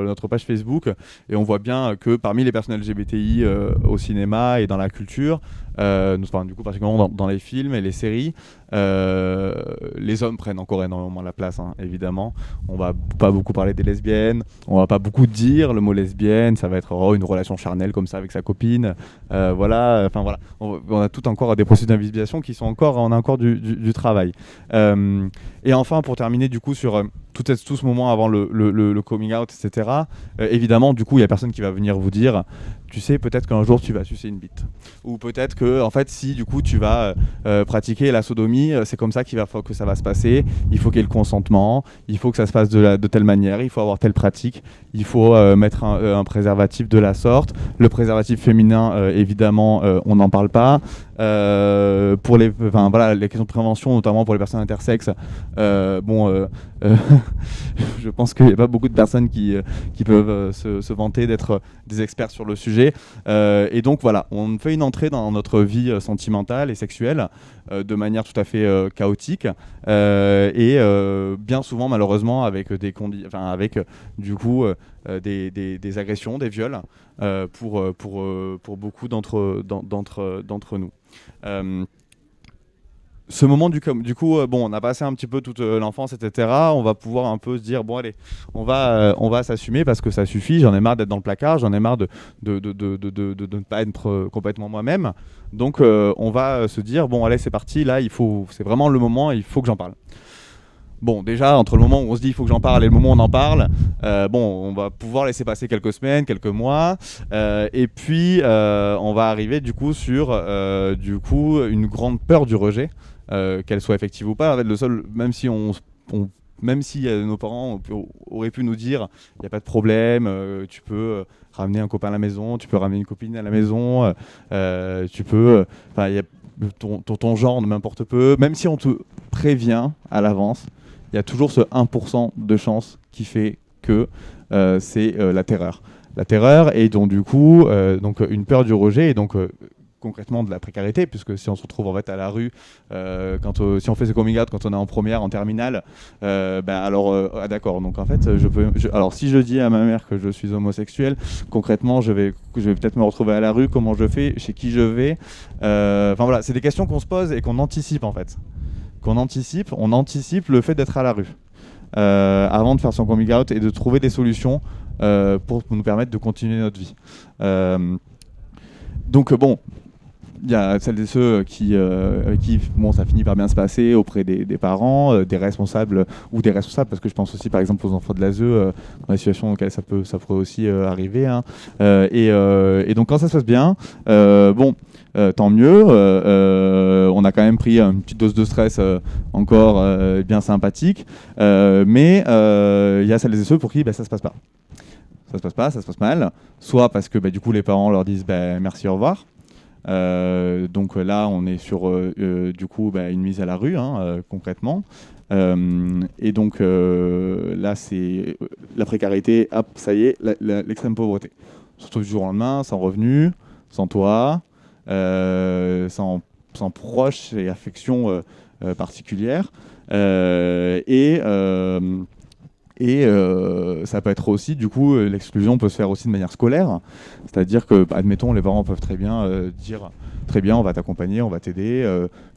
notre page Facebook, et on voit bien que parmi les personnes LGBTI au cinéma et dans la culture, du coup particulièrement dans les films et les séries, les hommes prennent encore énormément la place, hein, évidemment. On va pas beaucoup parler des lesbiennes, on va pas beaucoup dire le mot lesbienne, ça va être une relation charnelle comme ça avec sa copine, voilà, on a tout encore des processus d'invisibilisation qui sont on a encore du travail. Et enfin, pour terminer du coup sur tout ce moment avant le coming out, etc., évidemment, du coup, il y a personne qui va venir vous dire, tu sais, peut-être qu'un jour tu vas sucer une bite, ou peut-être que, en fait, si du coup tu vas pratiquer la sodomie, c'est comme ça que ça va se passer. Il faut qu'il y ait le consentement, il faut que ça se passe de telle manière, il faut avoir telle pratique, il faut mettre un préservatif de la sorte. Le préservatif féminin, évidemment, on n'en parle pas. Pour les questions de prévention, notamment pour les personnes intersexes, je pense qu'il n'y a pas beaucoup de personnes qui peuvent se vanter d'être des experts sur le sujet. Et donc voilà, on fait une entrée dans notre vie sentimentale et sexuelle de manière tout à fait chaotique, et bien souvent malheureusement avec des agressions, des viols, pour beaucoup d'entre nous. Ce moment du coup, on a passé un petit peu toute l'enfance, etc. On va pouvoir un peu se dire, bon allez, on va s'assumer parce que ça suffit, j'en ai marre d'être dans le placard, j'en ai marre de ne pas être complètement moi-même. Donc on va se dire, bon allez, c'est parti, là, c'est vraiment le moment, il faut que j'en parle. Bon, déjà, entre le moment où on se dit il faut que j'en parle et le moment où on en parle, on va pouvoir laisser passer quelques semaines, quelques mois, et puis on va arriver du coup sur une grande peur du rejet, qu'elle soit effective ou pas. En fait, le seul, même si nos parents auraient pu nous dire il n'y a pas de problème, tu peux ramener un copain à la maison, tu peux ramener une copine à la maison, tu peux, ton genre ne m'importe peu, même si on te prévient à l'avance, il y a toujours ce 1% de chance qui fait que c'est la terreur. La terreur, et donc du coup une peur du rejet, et donc concrètement de la précarité, puisque si on se retrouve en fait à la rue, si on fait ce coming out quand on est en première, en terminale, d'accord, donc en fait alors si je dis à ma mère que je suis homosexuel, concrètement je vais peut-être me retrouver à la rue, comment je fais, chez qui je vais, c'est des questions qu'on se pose et qu'on anticipe en fait. On anticipe le fait d'être à la rue avant de faire son coming out et de trouver des solutions pour nous permettre de continuer notre vie. Il y a celles et ceux qui ça finit par bien se passer auprès des parents, des responsables, parce que je pense aussi par exemple aux enfants de l'ASE, dans la situation dans laquelle ça pourrait aussi arriver, hein. Et donc quand ça se passe bien, tant mieux, on a quand même pris une petite dose de stress encore bien sympathique, mais il y a celles et ceux pour qui ça se passe pas. Ça se passe mal, soit parce que du coup les parents leur disent merci, au revoir. Donc là on est sur une mise à la rue, hein, concrètement, et donc là c'est la précarité, hop, ça y est, l'extrême pauvreté. On se retrouve du jour au lendemain sans revenu, sans toit, sans proches et affections particulières, Ça peut être aussi, du coup, l'exclusion peut se faire aussi de manière scolaire. C'est-à-dire que, admettons, les parents peuvent très bien dire très bien, on va t'accompagner, on va t'aider,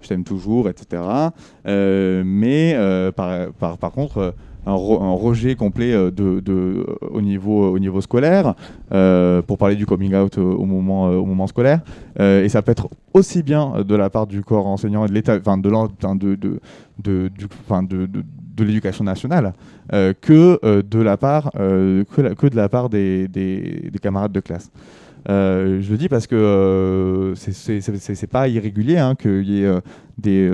je t'aime toujours, etc. Par contre, un rejet complet au niveau scolaire, pour parler du coming out au moment scolaire. Et ça peut être aussi bien de la part du corps enseignant et de l'État, de l'éducation nationale, que de la part des camarades de classe. Je le dis parce que c'est pas irrégulier qu'il y ait des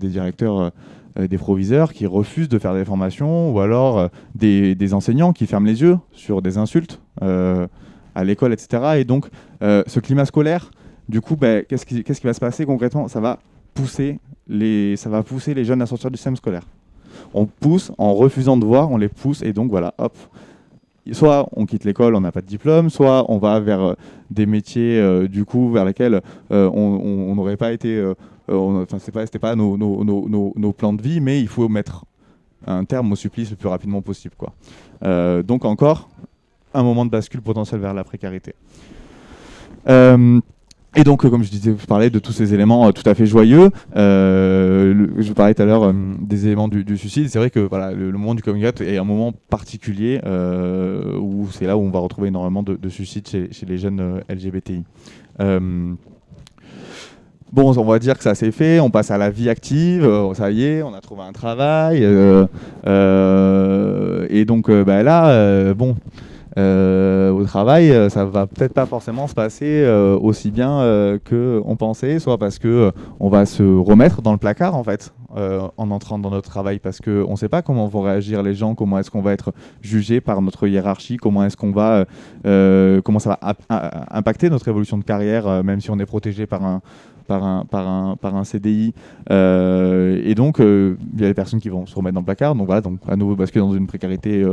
directeurs, des proviseurs qui refusent de faire des formations, ou alors des enseignants qui ferment les yeux sur des insultes à l'école, etc. Et donc, ce climat scolaire, du coup, qu'est-ce qui va se passer concrètement ? Ça va pousser les jeunes à sortir du système scolaire. On pousse, en refusant de voir, on les pousse, et donc voilà, hop. Soit on quitte l'école, on n'a pas de diplôme, soit on va vers des métiers du coup vers lesquels on n'aurait pas été, c'était pas nos plans de vie, mais il faut mettre un terme au supplice le plus rapidement possible, quoi. Donc encore un moment de bascule potentiel vers la précarité. Et donc, comme je disais, je parlais de tous ces éléments tout à fait joyeux. Je parlais tout à l'heure des éléments du suicide. C'est vrai que voilà, le moment du coming out est un moment particulier où c'est là où on va retrouver énormément de suicides chez les jeunes LGBTI. Bon, on va dire que ça s'est fait, on passe à la vie active, ça y est, on a trouvé un travail. Et donc là, au travail, ça va peut-être pas forcément se passer aussi bien qu'on pensait, soit parce que on va se remettre dans le placard en fait en entrant dans notre travail, parce qu'on ne sait pas comment vont réagir les gens, comment est-ce qu'on va être jugé par notre hiérarchie, comment est-ce qu'on va, comment ça va impacter notre évolution de carrière, même si on est protégé par un CDI. Et donc, il y a des personnes qui vont se remettre dans le placard. Donc voilà, donc à nouveau basculer dans une précarité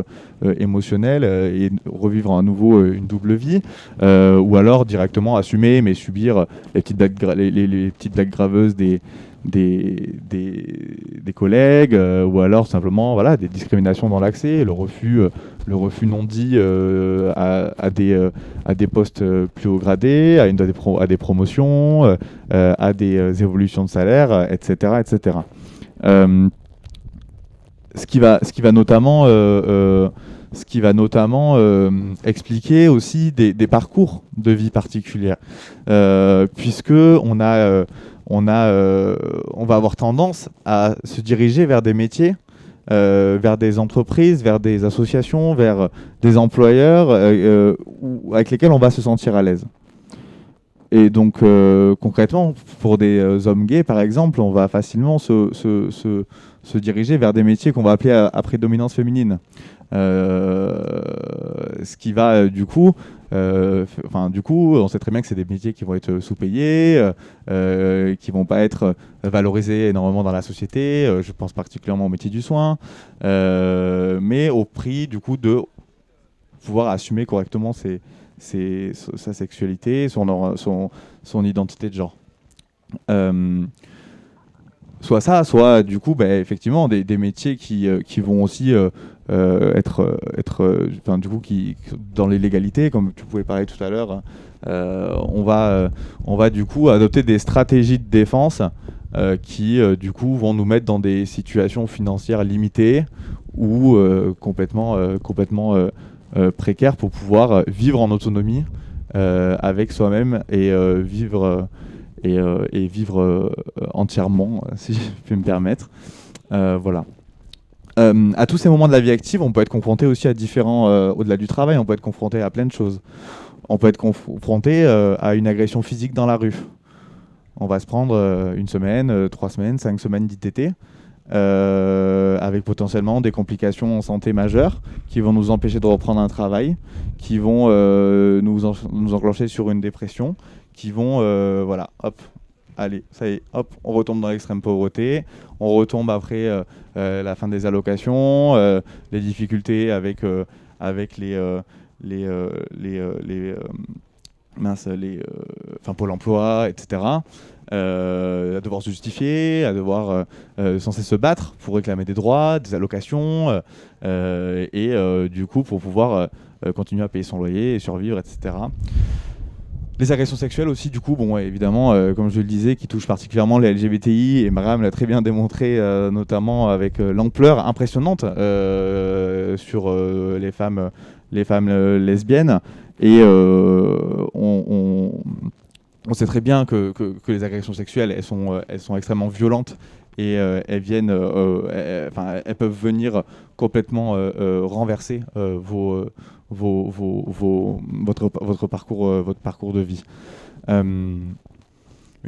émotionnelle et revivre à nouveau une double vie. Ou alors directement assumer, mais subir les petites blagues graveuses des collègues, ou alors simplement voilà, des discriminations dans l'accès, le refus non dit à des postes plus haut gradés, à des promotions, à des évolutions de salaire, etc. etc. Ce qui va notamment expliquer aussi des parcours de vie particuliers, puisque on va avoir tendance à se diriger vers des métiers, vers des entreprises, vers des associations, vers des employeurs avec lesquels on va se sentir à l'aise. Et donc concrètement, pour des hommes gays par exemple, on va facilement se diriger vers des métiers qu'on va appeler à prédominance féminine. Ce qui va du coup, on sait très bien que c'est des métiers qui vont être sous-payés, qui vont pas être valorisés énormément dans la société. Je pense particulièrement au métier du soin, mais au prix du coup de pouvoir assumer correctement sa sexualité, son identité de genre. Soit ça, soit du coup, effectivement, des métiers qui vont aussi être du coup, dans l'illégalité, comme tu pouvais parler tout à l'heure. On va du coup adopter des stratégies de défense qui du coup vont nous mettre dans des situations financières limitées ou complètement précaires pour pouvoir vivre en autonomie avec soi-même et vivre entièrement, si je peux me permettre. Voilà. À tous ces moments de la vie active, on peut être confronté aussi à différents, au-delà du travail, on peut être confronté à plein de choses. On peut être confronté à une agression physique dans la rue. On va se prendre une semaine, 3 semaines, 5 semaines d'ITT, avec potentiellement des complications en santé majeures qui vont nous empêcher de reprendre un travail, qui vont nous enclencher sur une dépression, qui vont, voilà, hop, allez, ça y est, hop, on retombe dans l'extrême pauvreté, on retombe après la fin des allocations, les difficultés avec Pôle emploi, etc. à devoir se justifier, à devoir censé se battre pour réclamer des droits, des allocations, et du coup pour pouvoir continuer à payer son loyer et survivre, etc. Les agressions sexuelles aussi, du coup, bon, évidemment, comme je le disais, qui touchent particulièrement les LGBTI, et Mariam l'a très bien démontré, notamment avec l'ampleur impressionnante sur les femmes lesbiennes. Et on sait très bien que les agressions sexuelles, elles sont extrêmement violentes et elles peuvent venir complètement renverser votre parcours de vie. Une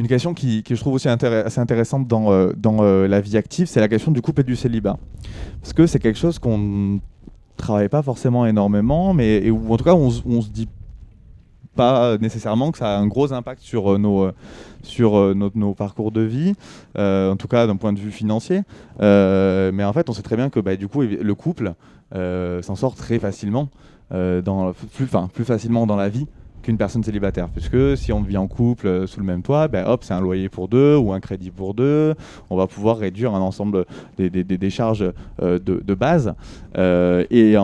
question qui je trouve aussi assez intéressante dans la vie active, c'est la question du couple et du célibat. Parce que c'est quelque chose qu'on ne travaille pas forcément énormément, ou en tout cas on se dit pas nécessairement que ça a un gros impact sur nos parcours de vie, en tout cas d'un point de vue financier. Mais en fait, on sait très bien que du coup, le couple s'en sort très facilement, plus facilement dans la vie qu'une personne célibataire. Puisque si on vit en couple sous le même toit, hop, c'est un loyer pour deux ou un crédit pour deux. On va pouvoir réduire un ensemble des charges de base. Et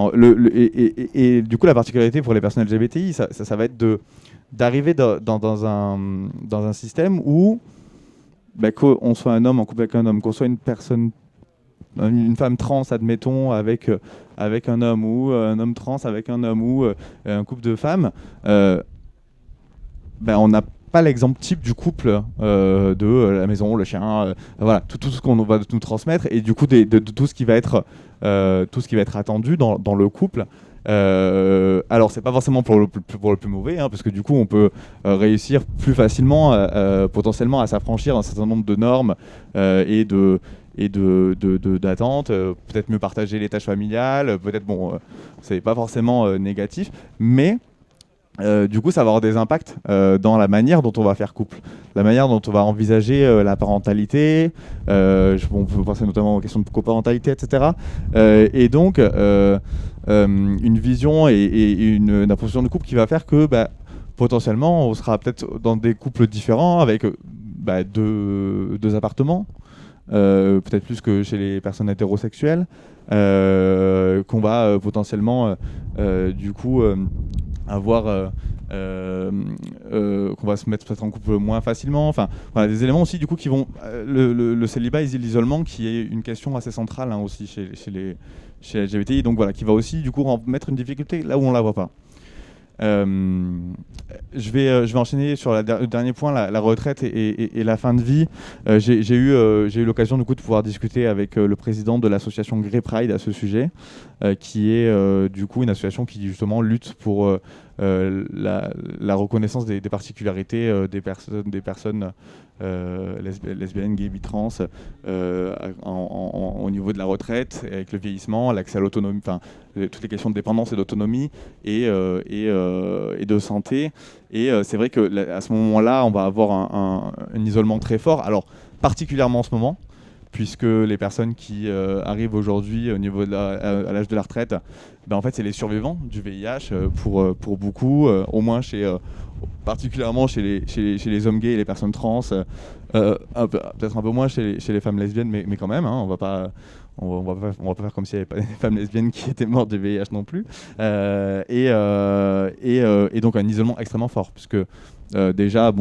du coup, la particularité pour les personnes LGBTI, ça va être d'arriver dans un système où qu'on soit un homme en couple avec un homme, qu'on soit une femme trans, admettons, avec un homme, ou un homme trans avec un homme, ou un couple de femmes, on n'a pas l'exemple type du couple de la maison, le chien, voilà, tout ce qu'on va nous transmettre, et du coup de tout ce qui va être attendu dans le couple. Alors c'est pas forcément pour le plus mauvais, parce que du coup on peut réussir plus facilement potentiellement à s'affranchir d'un certain nombre de normes et d'attentes, peut-être mieux partager les tâches familiales, peut-être c'est pas forcément négatif, mais du coup ça va avoir des impacts dans la manière dont on va faire couple, la manière dont on va envisager la parentalité, on peut penser notamment aux questions de coparentalité, etc. Et donc une vision et une imposition de couple qui va faire que potentiellement on sera peut-être dans des couples différents avec deux appartements, peut-être plus que chez les personnes hétérosexuelles, qu'on va potentiellement du coup avoir qu'on va se mettre peut-être en couple moins facilement, enfin voilà, des éléments aussi du coup qui vont le célibat et l'isolement, qui est une question assez centrale aussi chez les LGBTI, donc voilà, qui va aussi du coup mettre une difficulté là où on la voit pas. Je vais enchaîner sur le dernier point, la retraite et la fin de vie. J'ai eu l'occasion du coup de pouvoir discuter avec le président de l'association Grey Pride à ce sujet, qui est du coup une association qui justement lutte pour la reconnaissance des particularités des personnes lesbiennes, gays, bi, trans au niveau de la retraite, avec le vieillissement, l'accès à l'autonomie, enfin toutes les questions de dépendance et d'autonomie et de santé. Et c'est vrai que à ce moment-là, on va avoir un isolement très fort. Alors particulièrement en ce moment, puisque les personnes qui arrivent aujourd'hui au niveau à l'âge de la retraite, en fait c'est les survivants du VIH pour beaucoup, au moins particulièrement chez les hommes gays et les personnes trans, peut-être un peu moins chez les femmes lesbiennes, mais quand même, on va pas faire comme s'il n'y avait pas des femmes lesbiennes qui étaient mortes du VIH non plus, et donc un isolement extrêmement fort, puisque déjà,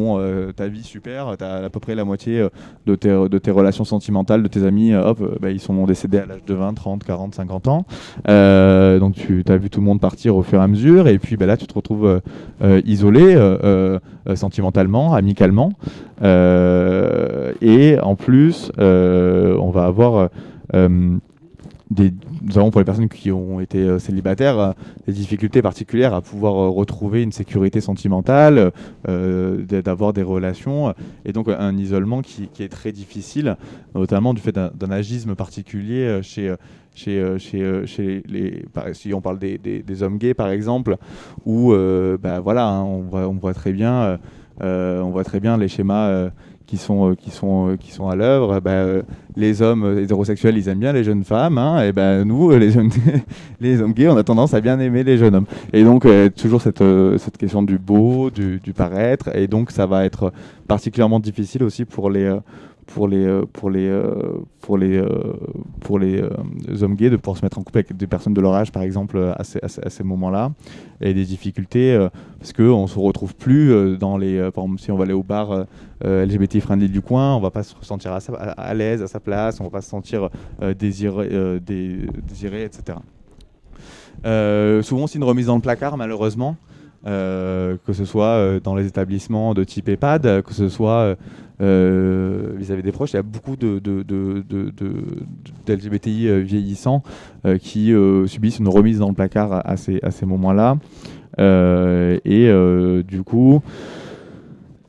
ta vie super, tu as à peu près la moitié de tes relations sentimentales, de tes amis, ils sont décédés à l'âge de 20, 30, 40, 50 ans. Donc tu as vu tout le monde partir au fur et à mesure, et puis là tu te retrouves isolé sentimentalement, amicalement. Et en plus, on va avoir notamment pour les personnes qui ont été célibataires, des difficultés particulières à pouvoir retrouver une sécurité sentimentale, d'avoir des relations, et donc un isolement qui est très difficile, notamment du fait d'un agisme particulier si on parle des hommes gays par exemple, où on voit très bien les schémas à l'œuvre. Les hommes hétérosexuels, ils aiment bien les jeunes femmes, hein, et nous, les hommes gays, on a tendance à bien aimer les jeunes hommes. Et donc, toujours cette question du beau, du paraître, et donc ça va être particulièrement difficile aussi pour les hommes gays de pouvoir se mettre en couple avec des personnes de leur âge, par exemple, à ces moments-là, et des difficultés parce qu'on se retrouve plus dans par exemple, si on va aller au bar LGBT friendly du coin, on va pas se sentir à l'aise à sa place, on va pas se sentir désiré, etc. Souvent aussi une remise dans le placard, malheureusement, que ce soit dans les établissements de type EHPAD, que ce soit vis-à-vis des proches. Il y a beaucoup d'LGBTI vieillissants qui subissent une remise dans le placard à ces moments-là. Du coup,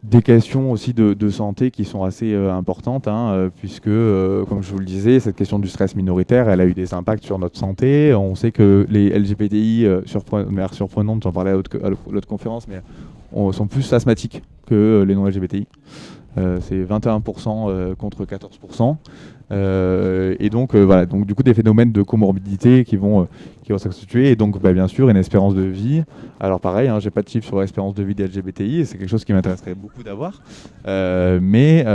des questions aussi de santé qui sont assez importantes, puisque, comme je vous le disais, cette question du stress minoritaire, elle a eu des impacts sur notre santé. On sait que les LGBTI, de manière surprenante, j'en parlais à l'autre conférence, mais sont plus asthmatiques que les non-LGBTI. C'est 21% contre 14%. Et donc, voilà, donc du coup des phénomènes de comorbidité qui vont s'accentuer, et donc bien sûr une espérance de vie. Alors pareil, j'ai pas de chiffre sur l'espérance de vie des LGBTI, et c'est quelque chose qui m'intéresserait beaucoup d'avoir, mais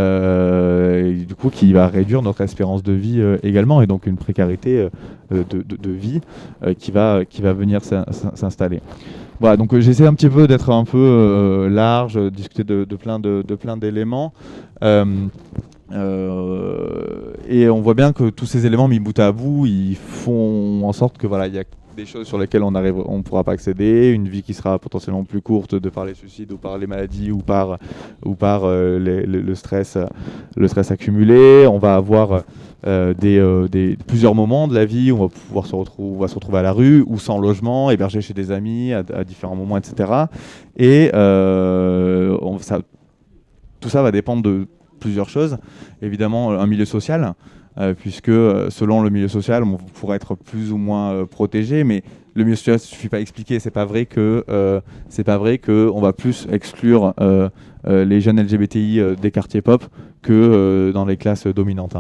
du coup qui va réduire notre espérance de vie également, et donc une précarité de vie qui va venir s'installer. Voilà, donc j'essaie un petit peu d'être un peu large, discuter de plein d'éléments. Et on voit bien que tous ces éléments mis bout à bout, ils font en sorte que voilà, il y a des choses sur lesquelles on ne pourra pas accéder, une vie qui sera potentiellement plus courte de par les suicides ou par les maladies ou par le stress accumulé. On va avoir plusieurs moments de la vie où on va pouvoir se retrouver à la rue ou sans logement, hébergé chez des amis à différents moments, etc. Et tout ça va dépendre de plusieurs choses. Évidemment, un milieu social, puisque selon le milieu social, on pourrait être plus ou moins protégé, mais le milieu social, il ne suffit pas à expliquer. C'est pas vrai que on va plus exclure les jeunes LGBTI des quartiers pop que dans les classes dominantes.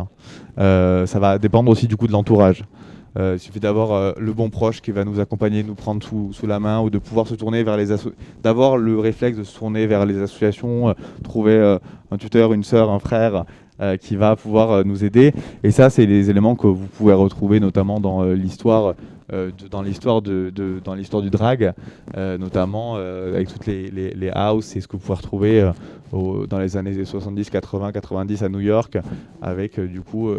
Ça va dépendre aussi du coup de l'entourage. Il suffit d'avoir le bon proche qui va nous accompagner, nous prendre sous la main, ou de pouvoir se tourner vers d'avoir le réflexe de se tourner vers les associations, trouver un tuteur, une sœur, un frère qui va pouvoir nous aider. Et ça, c'est les éléments que vous pouvez retrouver notamment dans l'histoire du drag, notamment avec toutes les houses. C'est ce que vous pouvez retrouver dans les années 70, 80, 90 à New York, avec du coup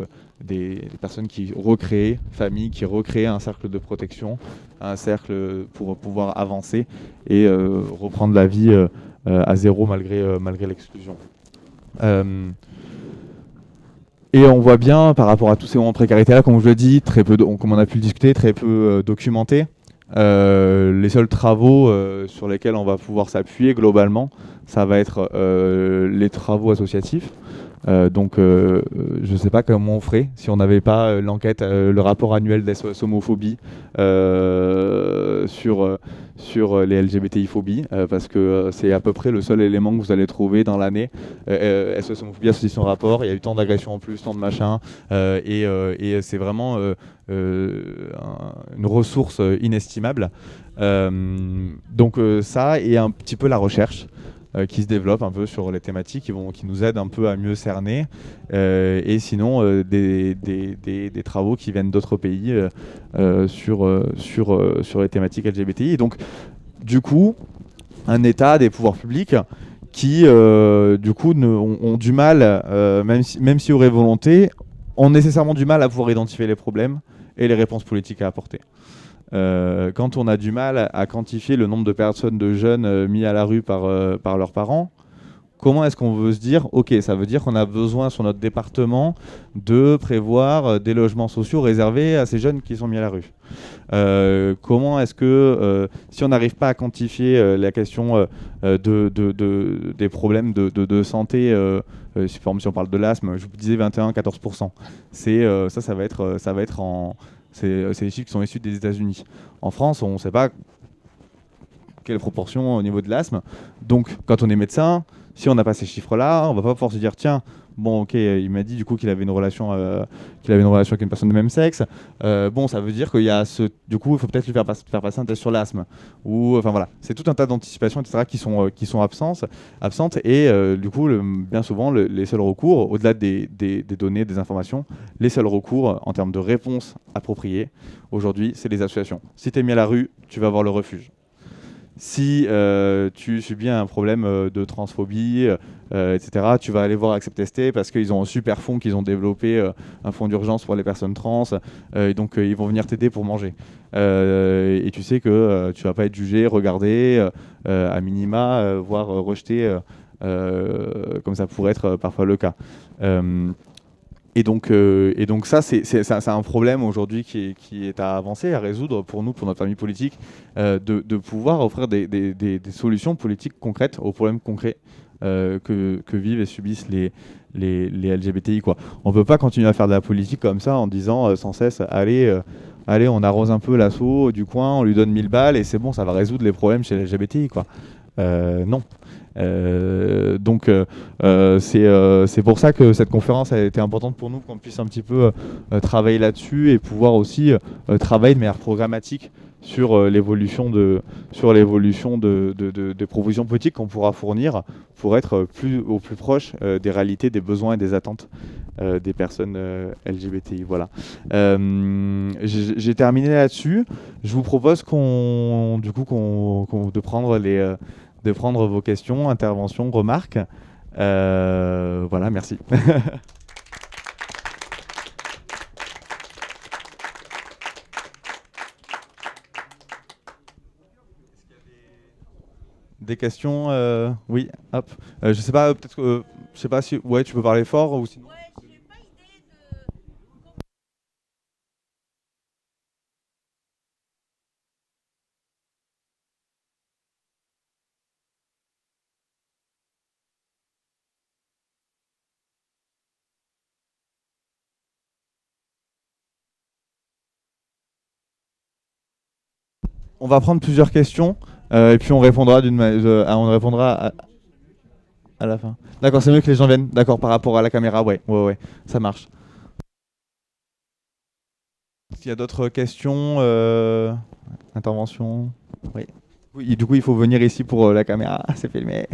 des personnes qui recréaient, familles qui recréaient un cercle de protection, un cercle pour pouvoir avancer et reprendre la vie à zéro malgré l'exclusion. Et on voit bien, par rapport à tous ces moments de précarité-là, comme je le dis, comme on a pu le discuter, très peu documentés. Les seuls travaux sur lesquels on va pouvoir s'appuyer globalement, ça va être les travaux associatifs. Donc je ne sais pas comment on ferait si on n'avait pas l'enquête, le rapport annuel d'SOS homophobie sur les LGBTI-phobies, parce que c'est à peu près le seul élément que vous allez trouver dans l'année. SOS homophobie associe son rapport, il y a eu tant d'agressions en plus, tant de machins, et c'est vraiment une ressource inestimable. Donc ça, et un petit peu la recherche qui se développe un peu sur les thématiques qui nous aident un peu à mieux cerner, et sinon des travaux qui viennent d'autres pays sur les thématiques LGBTI. Et donc du coup un État, des pouvoirs publics qui du coup ont du mal, même s'il y aurait volonté, ont nécessairement du mal à pouvoir identifier les problèmes et les réponses politiques à apporter. Quand on a du mal à quantifier le nombre de personnes, de jeunes mis à la rue par leurs parents, comment est-ce qu'on veut se dire, ok, ça veut dire qu'on a besoin sur notre département de prévoir des logements sociaux réservés à ces jeunes qui sont mis à la rue. Comment est-ce que, si on n'arrive pas à quantifier la question des problèmes de santé, si on parle de l'asthme, je vous disais 21-14%, ça va être en... C'est des chiffres qui sont issus des États-Unis. En France, on ne sait pas quelle proportion au niveau de l'asthme. Donc, quand on est médecin, Si on n'a pas ces chiffres-là, on va pas pouvoir se dire tiens, bon ok, il m'a dit du coup qu'il avait une relation avec une personne de même sexe. Bon, ça veut dire qu'il y a du coup, il faut peut-être lui faire passer un test sur l'asthme. Ou enfin voilà, c'est tout un tas d'anticipations, etc. qui sont absentes et du coup, bien souvent, les seuls recours, au-delà des données, des informations, les seuls recours en termes de réponses appropriées aujourd'hui, c'est les associations. Si tu es mis à la rue, tu vas avoir le refuge. Si tu subis un problème de transphobie, etc., tu vas aller voir Accept ST parce qu'ils ont un super fonds qu'ils ont développé, un fonds d'urgence pour les personnes trans, et donc ils vont venir t'aider pour manger. Et tu sais que tu vas pas être jugé, regardé, à minima, voire rejeté, comme ça pourrait être parfois le cas. Et donc ça, c'est un problème aujourd'hui qui est à avancer, à résoudre pour nous, pour notre famille politique, de pouvoir offrir des solutions politiques concrètes aux problèmes concrets que vivent et subissent les LGBTI, quoi. On ne peut pas continuer à faire de la politique comme ça en disant sans cesse allez, on arrose un peu l'assaut du coin, on lui donne 1000 balles et c'est bon, ça va résoudre les problèmes chez les LGBTI, quoi. Non. Donc c'est pour ça que cette conférence a été importante pour nous, qu'on puisse un petit peu travailler là-dessus et pouvoir aussi travailler de manière programmatique sur l'évolution des propositions politiques qu'on pourra fournir pour être au plus proche des réalités, des besoins et des attentes des personnes LGBTI. Voilà. J'ai terminé là-dessus. Je vous propose de prendre vos questions, interventions, remarques. Voilà, merci. Des questions oui, hop. Je sais pas, peut-être que je sais pas si ouais, tu peux parler fort ou sinon. On va prendre plusieurs questions et puis on répondra on répondra à la fin. D'accord, c'est mieux que les gens viennent. D'accord, par rapport à la caméra, ouais, ça marche. S'il y a d'autres questions, interventions, oui. Oui, du coup, il faut venir ici pour la caméra, c'est filmé.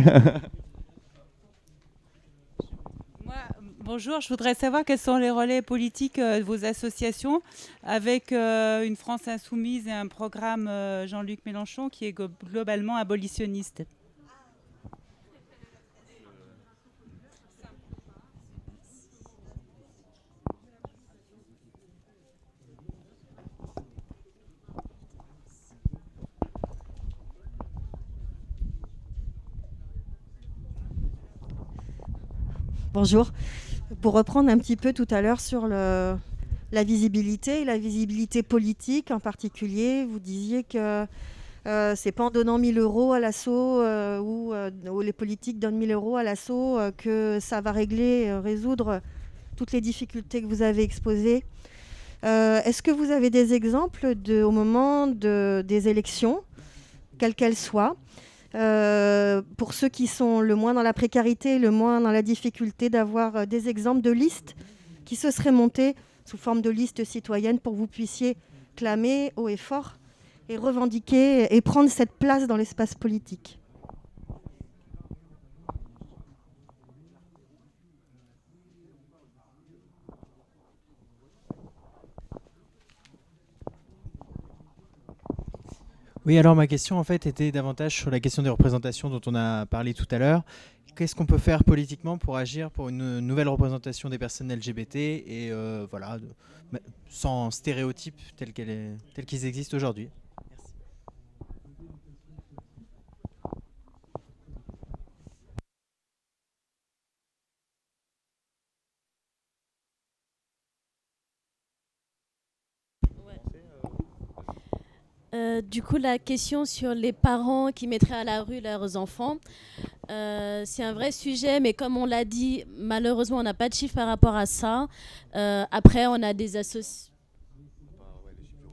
Bonjour, je voudrais savoir quels sont les relais politiques de vos associations avec une France insoumise et un programme Jean-Luc Mélenchon qui est globalement abolitionniste. Bonjour. Pour reprendre un petit peu tout à l'heure sur la visibilité et la visibilité politique en particulier, vous disiez que c'est pas en donnant 1000 euros à l'assaut ou les politiques donnent 1000 euros à l'assaut que ça va résoudre toutes les difficultés que vous avez exposées. Est-ce que vous avez des exemples au moment des élections, quelles qu'elles soient, pour ceux qui sont le moins dans la précarité, le moins dans la difficulté, d'avoir des exemples de listes qui se seraient montées sous forme de listes citoyennes pour que vous puissiez clamer haut et fort et revendiquer et prendre cette place dans l'espace politique. Oui, alors ma question en fait était davantage sur la question des représentations dont on a parlé tout à l'heure. Qu'est-ce qu'on peut faire politiquement pour agir pour une nouvelle représentation des personnes LGBT et voilà, sans stéréotypes tels qu'ils existent aujourd'hui? Merci. Du coup, la question sur les parents qui mettraient à la rue leurs enfants, c'est un vrai sujet, mais comme on l'a dit, malheureusement, on n'a pas de chiffres par rapport à ça. Après, on a des associations.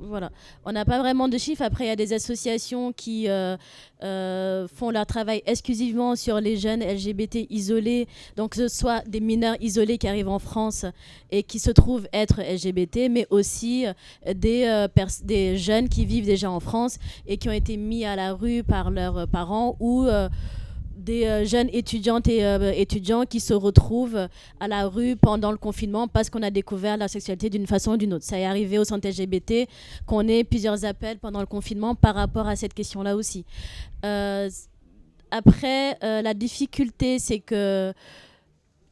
Voilà, on n'a pas vraiment de chiffres. Après, il y a des associations qui font leur travail exclusivement sur les jeunes LGBT isolés, donc que ce soit des mineurs isolés qui arrivent en France et qui se trouvent être LGBT, mais aussi des jeunes qui vivent déjà en France et qui ont été mis à la rue par leurs parents ou des jeunes étudiantes et étudiants qui se retrouvent à la rue pendant le confinement parce qu'on a découvert la sexualité d'une façon ou d'une autre. Ça est arrivé au centre LGBT qu'on ait plusieurs appels pendant le confinement par rapport à cette question-là aussi. Après, la difficulté, c'est que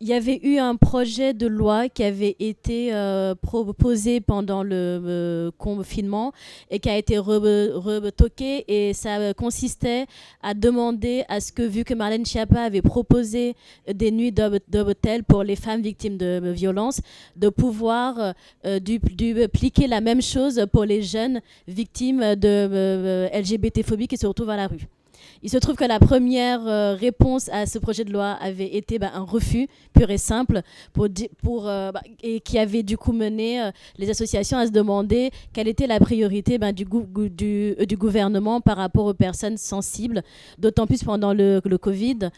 il y avait eu un projet de loi qui avait été proposé pendant le confinement et qui a été retoqué, et ça consistait à demander à ce que, vu que Marlène Schiappa avait proposé des nuits d'hôtel pour les femmes victimes de violences, de pouvoir dupliquer la même chose pour les jeunes victimes de LGBT-phobie qui se retrouvent à la rue. Il se trouve que la première réponse à ce projet de loi avait été un refus pur et simple et qui avait du coup mené les associations à se demander quelle était la priorité du gouvernement par rapport aux personnes sensibles, d'autant plus pendant le Covid.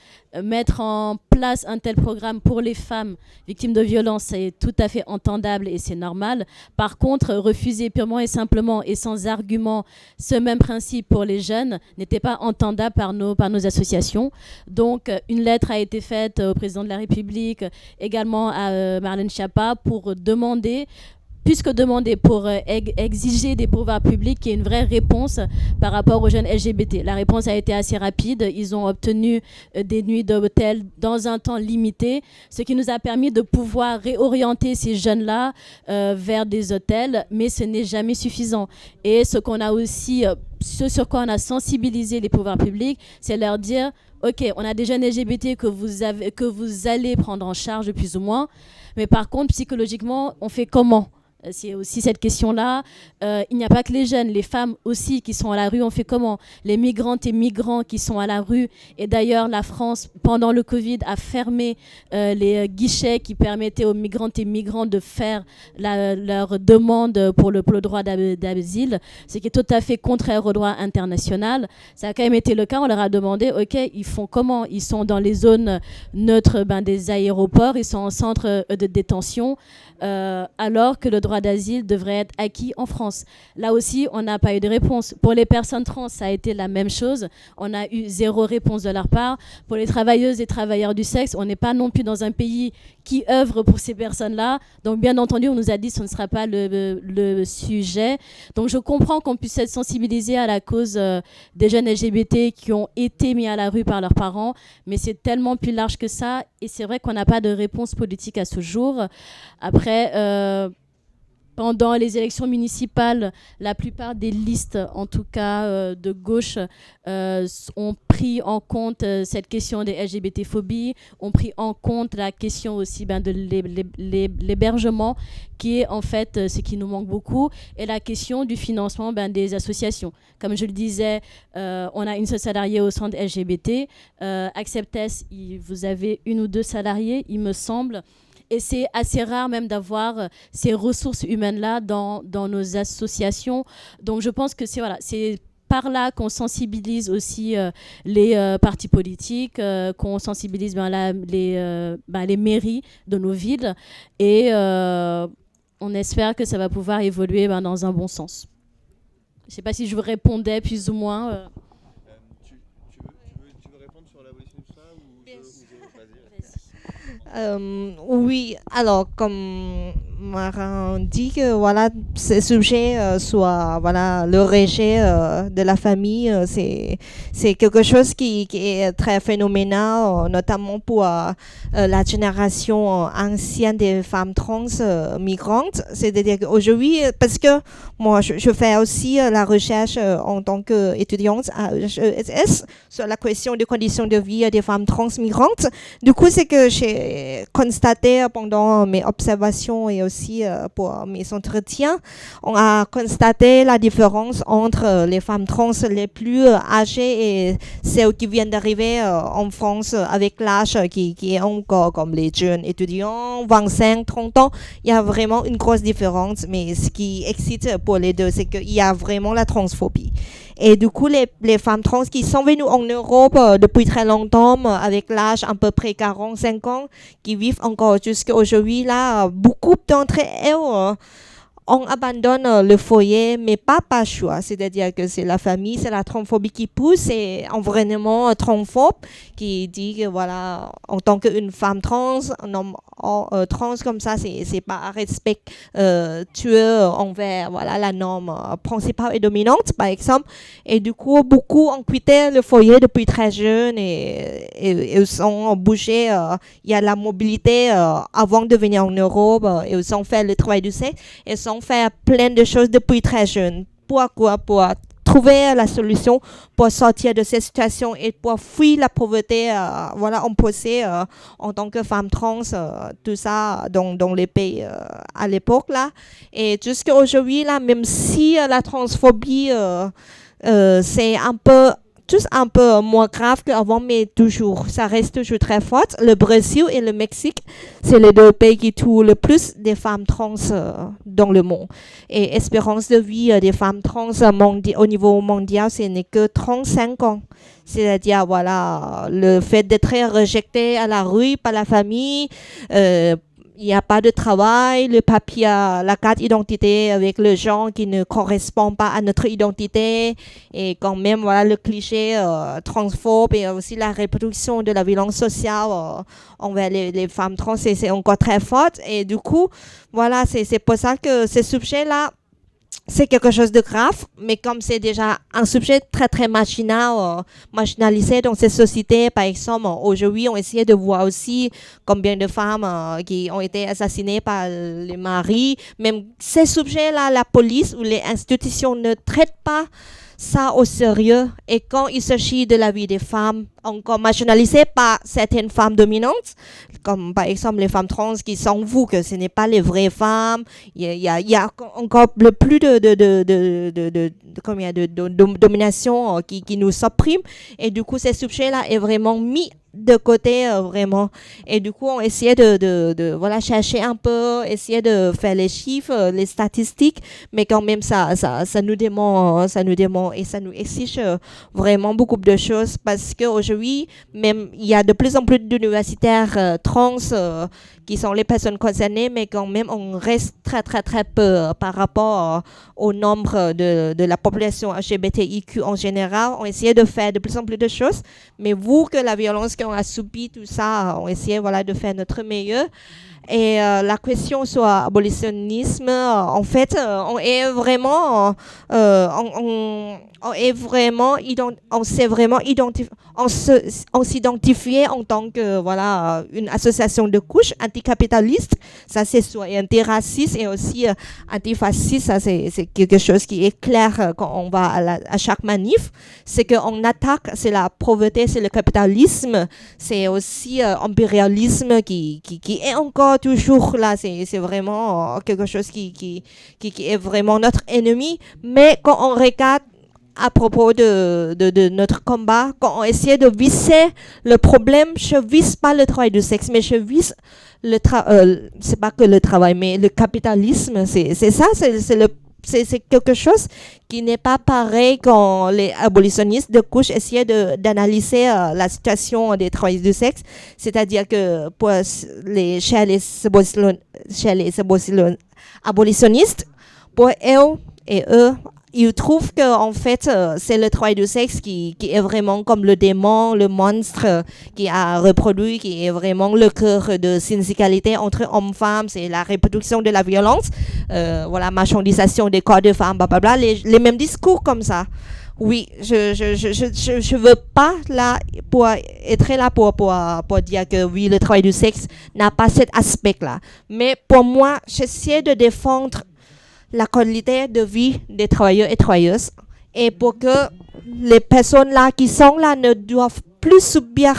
Mettre en place un tel programme pour les femmes victimes de violences, c'est tout à fait entendable et c'est normal. Par contre, refuser purement et simplement et sans argument ce même principe pour les jeunes n'était pas entendable par nos associations. Donc, une lettre a été faite au président de la République, également à Marlène Schiappa, pour demander pour exiger des pouvoirs publics qu'il y ait une vraie réponse par rapport aux jeunes LGBT. La réponse a été assez rapide. Ils ont obtenu des nuits d'hôtel dans un temps limité, ce qui nous a permis de pouvoir réorienter ces jeunes-là vers des hôtels, mais ce n'est jamais suffisant. Et ce sur quoi on a sensibilisé les pouvoirs publics, c'est leur dire: OK, on a des jeunes LGBT que vous allez prendre en charge plus ou moins, mais par contre, psychologiquement, on fait comment ? C'est aussi cette question-là. Il n'y a pas que les jeunes, les femmes aussi qui sont à la rue, on fait comment ? Les migrantes et migrants qui sont à la rue. Et d'ailleurs, la France, pendant le Covid, a fermé les guichets qui permettaient aux migrantes et migrants de faire leur demande pour le droit d'asile, ce qui est tout à fait contraire au droit international. Ça a quand même été le cas. On leur a demandé, OK, ils font comment ? Ils sont dans les zones neutres des aéroports, ils sont en centre de détention, alors que le droit d'asile devrait être acquis en France. Là aussi, on n'a pas eu de réponse. Pour les personnes trans, ça a été la même chose. On a eu 0 réponse de leur part. Pour les travailleuses et travailleurs du sexe, on n'est pas non plus dans un pays qui œuvre pour ces personnes-là. Donc, bien entendu, on nous a dit que ce ne sera pas le sujet. Donc, je comprends qu'on puisse être sensibilisé à la cause des jeunes LGBT qui ont été mis à la rue par leurs parents, mais c'est tellement plus large que ça, et c'est vrai qu'on n'a pas de réponse politique à ce jour. Après, pendant les élections municipales, la plupart des listes, en tout cas de gauche, ont pris en compte cette question des LGBT-phobies, ont pris en compte la question aussi de l'hébergement, qui est en fait ce qui nous manque beaucoup, et la question du financement des associations. Comme je le disais, on a une seule salariée au centre LGBT. Acceptes, vous avez 1 ou 2 salariés, il me semble. Et c'est assez rare même d'avoir ces ressources humaines-là dans nos associations. Donc je pense que c'est par là qu'on sensibilise aussi les partis politiques, qu'on sensibilise les mairies de nos villes. Et on espère que ça va pouvoir évoluer dans un bon sens. Je ne sais pas si je vous répondais plus ou moins. Tu veux répondre sur l'abolition du chat ou oui, alors comme Marin dit que voilà, ce sujet soit le rejet de la famille, c'est quelque chose qui est très phénoménal, notamment pour la génération ancienne des femmes trans migrantes. C'est-à-dire qu'aujourd'hui, parce que moi je fais aussi la recherche en tant qu'étudiante à ESS sur la question des conditions de vie des femmes trans migrantes. Du coup, c'est que j'ai constaté pendant mes observations et aussi pour mes entretiens, on a constaté la différence entre les femmes trans les plus âgées et celles qui viennent d'arriver en France avec l'âge qui est encore comme les jeunes étudiants, 25, 30 ans. Il y a vraiment une grosse différence, mais ce qui excite pour les deux, c'est qu'il y a vraiment la transphobie. Et du coup, les femmes trans qui sont venues en Europe depuis très longtemps, avec l'âge à peu près 45 ans, qui vivent encore jusqu'à aujourd'hui, là, beaucoup d'entre elles on abandonne le foyer, mais pas par choix. C'est-à-dire que c'est la famille, c'est la transphobie qui pousse, et environnement transphobe qui dit que voilà, en tant qu'une femme trans, un homme trans comme ça, c'est pas respectueux envers voilà, la norme principale et dominante, par exemple. Et du coup, beaucoup ont quitté le foyer depuis très jeune et ils sont bougés. Il y a la mobilité avant de venir en Europe. Ils ont fait le travail du sexe. Ils ont fait plein de choses depuis très jeune. Pourquoi? Pour trouver la solution pour sortir de cette situation et pour fuir la pauvreté voilà, imposée en tant que femme trans, tout ça dans les pays à l'époque là. Et jusqu'à aujourd'hui là, même si la transphobie c'est juste un peu moins grave qu'avant, mais toujours, ça reste toujours très fort. Le Brésil et le Mexique, c'est les deux pays qui tuent le plus des femmes trans dans le monde. Et espérance de vie des femmes trans au niveau mondial, ce n'est que 35 ans. C'est-à-dire, voilà, le fait d'être rejeté à la rue par la famille, il n'y a pas de travail, le papier, la carte d'identité avec le genre qui ne correspond pas à notre identité, et quand même voilà le cliché transphobe et aussi la reproduction de la violence sociale envers les femmes trans, c'est encore très fort. Et du coup, voilà, c'est pour ça que ce sujet-là, c'est quelque chose de grave, mais comme c'est déjà un sujet très très marginalisé dans cette société, par exemple, aujourd'hui on essaie de voir aussi combien de femmes qui ont été assassinées par les maris. Même ces sujets-là, la police ou les institutions ne traitent pas ça au sérieux. Et quand il s'agit de la vie des femmes encore marginalisées par certaines femmes dominantes, comme par exemple les femmes trans qui s'avouent que ce n'est pas les vraies femmes, il y a encore le plus de domination qui nous supprime. Et du coup, ce sujet-là est vraiment mis de côté vraiment. Et du coup, on essayait de voilà, chercher un peu, essayer de faire les chiffres, les statistiques, mais quand même ça nous demande et ça nous exige vraiment beaucoup de choses, parce qu'aujourd'hui, même il y a de plus en plus d'universitaires trans qui sont les personnes concernées, mais quand même on reste très très très peu par rapport au nombre de la population LGBTIQ en général. On essayait de faire de plus en plus de choses, mais vu que la violence qu'on a subie, tout ça, on essayait voilà, de faire notre meilleur. Et la question sur l'abolitionnisme, en fait, on est vraiment, on s'identifiait en tant que voilà une association de couches anticapitaliste. Ça c'est soit antiraciste et aussi antifasciste. Ça c'est quelque chose qui est clair quand on va à chaque manif. C'est qu'on attaque, c'est la pauvreté, c'est le capitalisme, c'est aussi impérialisme qui est encore toujours là. C'est vraiment quelque chose qui est vraiment notre ennemi. Mais quand on regarde à propos de notre combat, quand on essaie de viser le problème, je vise pas le travail du sexe, mais je vise c'est pas que le travail, mais le capitalisme. C'est ça, c'est quelque chose qui n'est pas pareil quand les abolitionnistes de couche essaient d'analyser la situation des travailleurs du sexe. C'est-à-dire que chez les abolitionnistes, pour eux et eux, ils trouvent que en fait c'est le travail du sexe qui est vraiment comme le démon, le monstre qui a reproduit, qui est vraiment le cœur de syndication entre hommes-femmes, c'est la reproduction de la violence, voilà, marchandisation des corps de femmes, blablabla, les mêmes discours comme ça. Oui, je veux pas là pour être là pour dire que oui, le travail du sexe n'a pas cet aspect-là. Mais pour moi, j'essaie de défendre la qualité de vie des travailleurs et travailleuses, et pour que les personnes là qui sont là ne doivent plus subir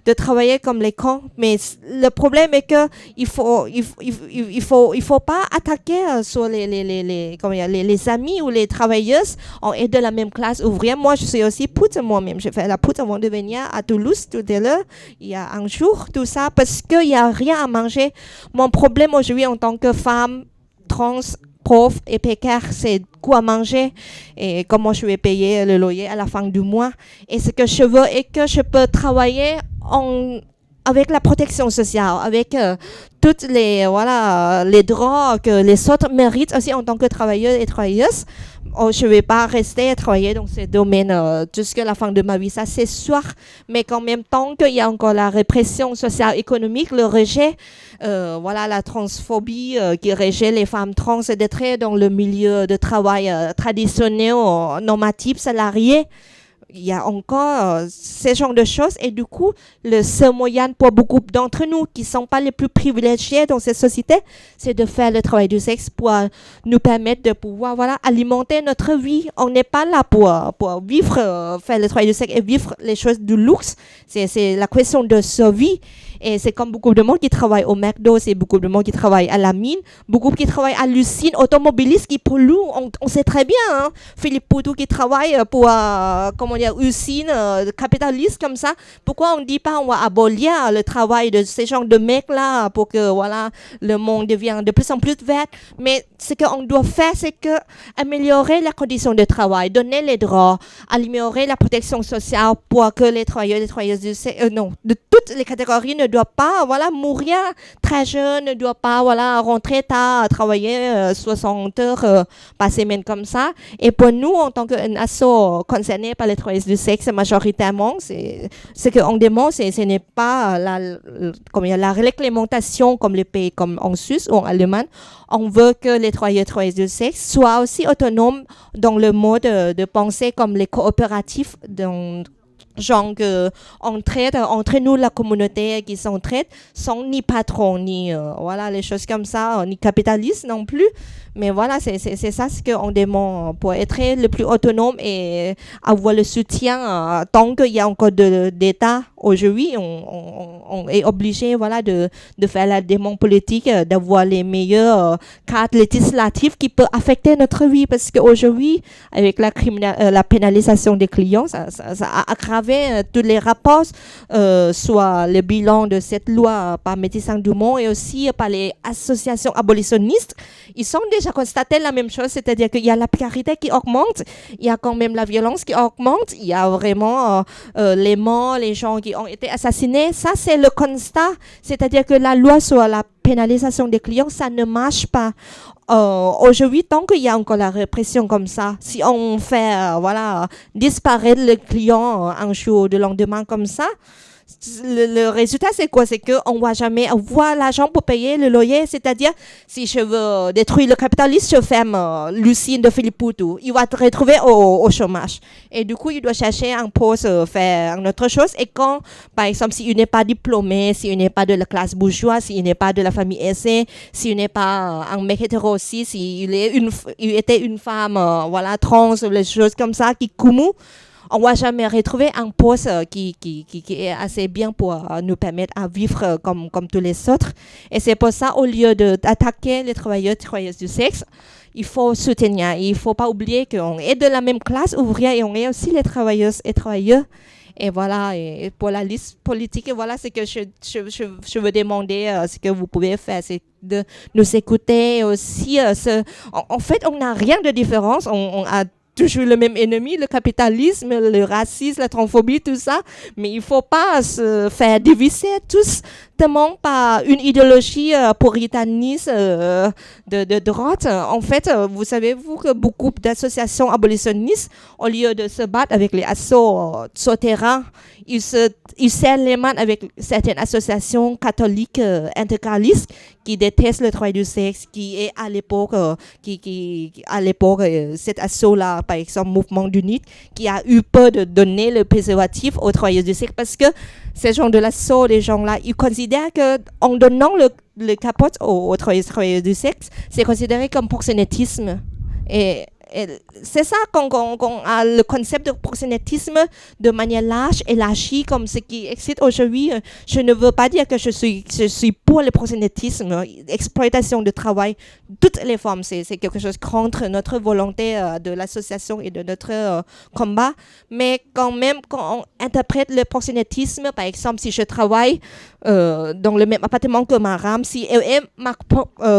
de travailler comme les cons. Mais le problème est que il faut pas attaquer sur les amis ou les travailleuses. On est de la même classe ouvrière. Moi, je suis aussi pute moi-même. J'ai fait la pute avant de venir à Toulouse tout à l'heure. Il y a un jour, tout ça, parce qu'il n'y a rien à manger. Mon problème aujourd'hui en tant que femme trans, pauvre et précaire, c'est quoi manger et comment je vais payer le loyer à la fin du mois. Et ce que je veux est que je peux travailler avec la protection sociale, avec toutes les les droits que les autres méritent aussi en tant que travailleurs et travailleuses. Je ne vais pas rester à travailler dans ces domaines jusqu'à la fin de ma vie, ça c'est sûr. Mais qu'en même temps qu'il y a encore la répression sociale économique, le rejet, la transphobie qui rejette les femmes trans et d'être dans le milieu de travail traditionnel, normatif, salarié. Il y a encore ce genre de choses et du coup, le seul moyen pour beaucoup d'entre nous qui ne sont pas les plus privilégiés dans cette société, c'est de faire le travail du sexe pour nous permettre de pouvoir alimenter notre vie. On n'est pas là pour vivre, faire le travail du sexe et vivre les choses du luxe. C'est la question de survie. Et c'est comme beaucoup de monde qui travaille au McDo, c'est beaucoup de monde qui travaille à la mine, beaucoup qui travaillent à l'usine automobiliste qui polluent. On sait très bien, hein? Philippe Poutou qui travaille pour usine capitaliste comme ça. Pourquoi on ne dit pas on va abolir le travail de ces gens de mecs-là pour que le monde devienne de plus en plus vert. Mais ce qu'on doit faire, c'est que améliorer la condition de travail, donner les droits, améliorer la protection sociale pour que les travailleurs et les travailleuses de toutes les catégories ne doivent pas mourir très jeune, ne doivent pas rentrer tard, travailler 60 heures par semaine comme ça. Et pour nous, en tant qu'asso concerné par les travailleuses du sexe, majoritairement, ce qu'on demande, ce n'est pas la réglementation comme les pays comme en Suisse ou en Allemagne. On veut que les travailleurs et travailleuses du sexe soient aussi autonomes dans le mode de penser comme les coopératifs genre entraide entre nous la communauté qui s'entraide sans ni patron ni les choses comme ça ni capitaliste non plus, mais c'est ça ce qu'on demande pour être le plus autonome et avoir le soutien tant qu'il y a encore d'État. Aujourd'hui on est obligé de faire la demande politique, d'avoir les meilleurs cadres législatifs qui peuvent affecter notre vie, parce qu'aujourd'hui avec la pénalisation des clients, ça a aggravé tous les rapports, soit le bilan de cette loi par Médecins du Monde et aussi par les associations abolitionnistes. Ils ont déjà constaté la même chose, c'est-à-dire qu'il y a la précarité qui augmente, il y a quand même la violence qui augmente, il y a vraiment les morts, les gens qui ont été assassinés. Ça, c'est le constat, c'est-à-dire que la loi sur la pénalisation des clients, ça ne marche pas. Aujourd'hui, tant qu'il y a encore la répression comme ça, si on fait disparaître le client un jour de lendemain comme ça, le résultat c'est quoi? C'est qu'on ne va jamais avoir l'argent pour payer le loyer. C'est-à-dire, si je veux détruire le capitalisme, je ferme l'usine de Philippe Poutou. Il va te retrouver au chômage. Et du coup, il doit chercher un poste, faire une autre chose. Et quand, par exemple, s'il n'est pas diplômé, s'il n'est pas de la classe bourgeoise, s'il n'est pas de la famille aisée, s'il n'est pas un mec hétéro aussi, s'il était une femme trans, les choses comme ça, qui coumou, on ne va jamais retrouver un poste qui est assez bien pour nous permettre à vivre comme tous les autres. Et c'est pour ça, au lieu d'attaquer les travailleurs et travailleuses du sexe, il faut soutenir. Il ne faut pas oublier qu'on est de la même classe ouvrière et on est aussi les travailleuses et travailleurs. Et et pour la liste politique, ce que je veux demander, ce que vous pouvez faire, c'est de nous écouter aussi. En fait, on n'a rien de différence. On a toujours le même ennemi, le capitalisme, le racisme, la transphobie, tout ça. Mais il ne faut pas se faire diviser tous par une idéologie puritaniste de droite. En fait, vous savez-vous que beaucoup d'associations abolitionnistes, au lieu de se battre avec les assos souterrains, ils serrent les mains avec certaines associations catholiques intégralistes qui détestent le travail du sexe, qui est à l'époque, cet asso-là, par exemple, Mouvement d'Unité, qui a eu peur de donner le préservatif aux travailleurs du sexe, parce que ces gens de l'assaut, les gens-là, ils considèrent qu'en donnant le capote aux travailleurs du sexe, c'est considéré comme proxénétisme. Et c'est ça qu'on a le concept de proxénétisme de manière large, élargie, comme ce qui excite aujourd'hui. Je ne veux pas dire que je suis pour le proxénétisme, exploitation de travail, toutes les formes, c'est quelque chose contre notre volonté de l'association et de notre combat. Mais quand même, quand on interprète le proxénétisme, par exemple, si je travaille dans le même appartement que Maram, si elle est ma